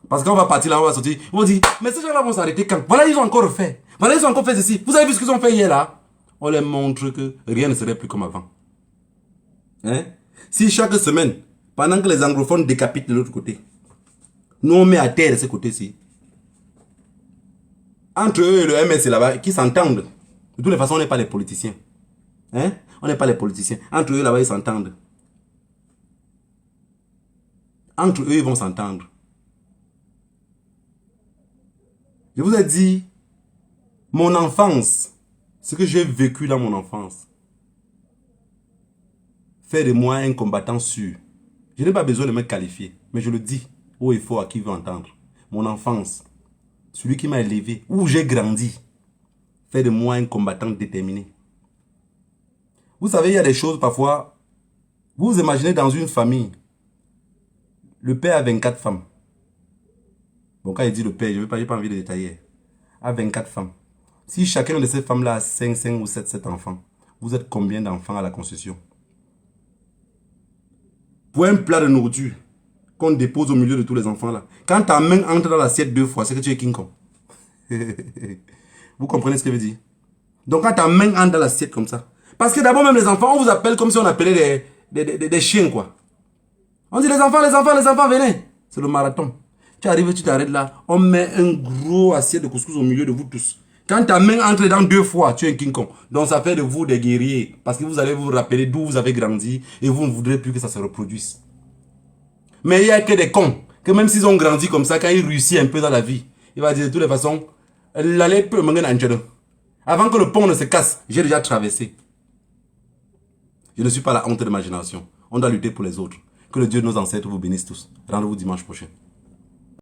Parce qu'on va partir là, on va sortir. Ils vont dire, mais ces gens-là vont s'arrêter quand? Voilà, ils ont encore fait. Voilà, ils ont encore fait ceci. Vous avez vu ce qu'ils ont fait hier là? On les montre que rien ne serait plus comme avant. Hein? Si chaque semaine, pendant que les anglophones décapitent de l'autre côté, nous on met à terre de ce côté-ci. Entre eux et le MS là-bas, qui s'entendent. De toutes les façons, on n'est pas les politiciens. Hein? On n'est pas les politiciens. Entre eux là-bas, ils s'entendent. Entre eux, ils vont s'entendre. Je vous ai dit, mon enfance, ce que j'ai vécu dans mon enfance, fait de moi un combattant sûr. Je n'ai pas besoin de me qualifier, mais je le dis haut et fort à qui veut entendre. Mon enfance, celui qui m'a élevé, où j'ai grandi, fait de moi un combattant déterminé. Vous savez, il y a des choses parfois. Vous vous imaginez dans une famille. Le père a 24 femmes. Bon, quand il dit le père, je n'ai pas envie de détailler. A 24 femmes. Si chacune de ces femmes-là a 5 ou 7 enfants, vous êtes combien d'enfants à la concession? Pour un plat de nourriture qu'on dépose au milieu de tous les enfants là. Quand ta main entre dans l'assiette 2 fois, c'est que tu es King Kong. Vous comprenez ce que je veux dire? Donc quand ta main entre dans l'assiette comme ça. Parce que d'abord même les enfants, on vous appelle comme si on appelait des chiens quoi. On dit les enfants, venez. C'est le marathon. Tu arrives, tu t'arrêtes là. On met un gros assiette de couscous au milieu de vous tous. Quand ta main entre dans 2 fois, tu es un King Kong. Donc ça fait de vous des guerriers. Parce que vous allez vous rappeler d'où vous avez grandi. Et vous ne voudrez plus que ça se reproduise. Mais il n'y a que des cons. Que même s'ils ont grandi comme ça, quand ils réussissent un peu dans la vie, il va dire de toutes les façons, l'aller peut me gagner. Avant que le pont ne se casse, j'ai déjà traversé. Je ne suis pas la honte de ma génération. On doit lutter pour les autres. Que le Dieu de nos ancêtres vous bénisse tous. Rendez-vous dimanche prochain.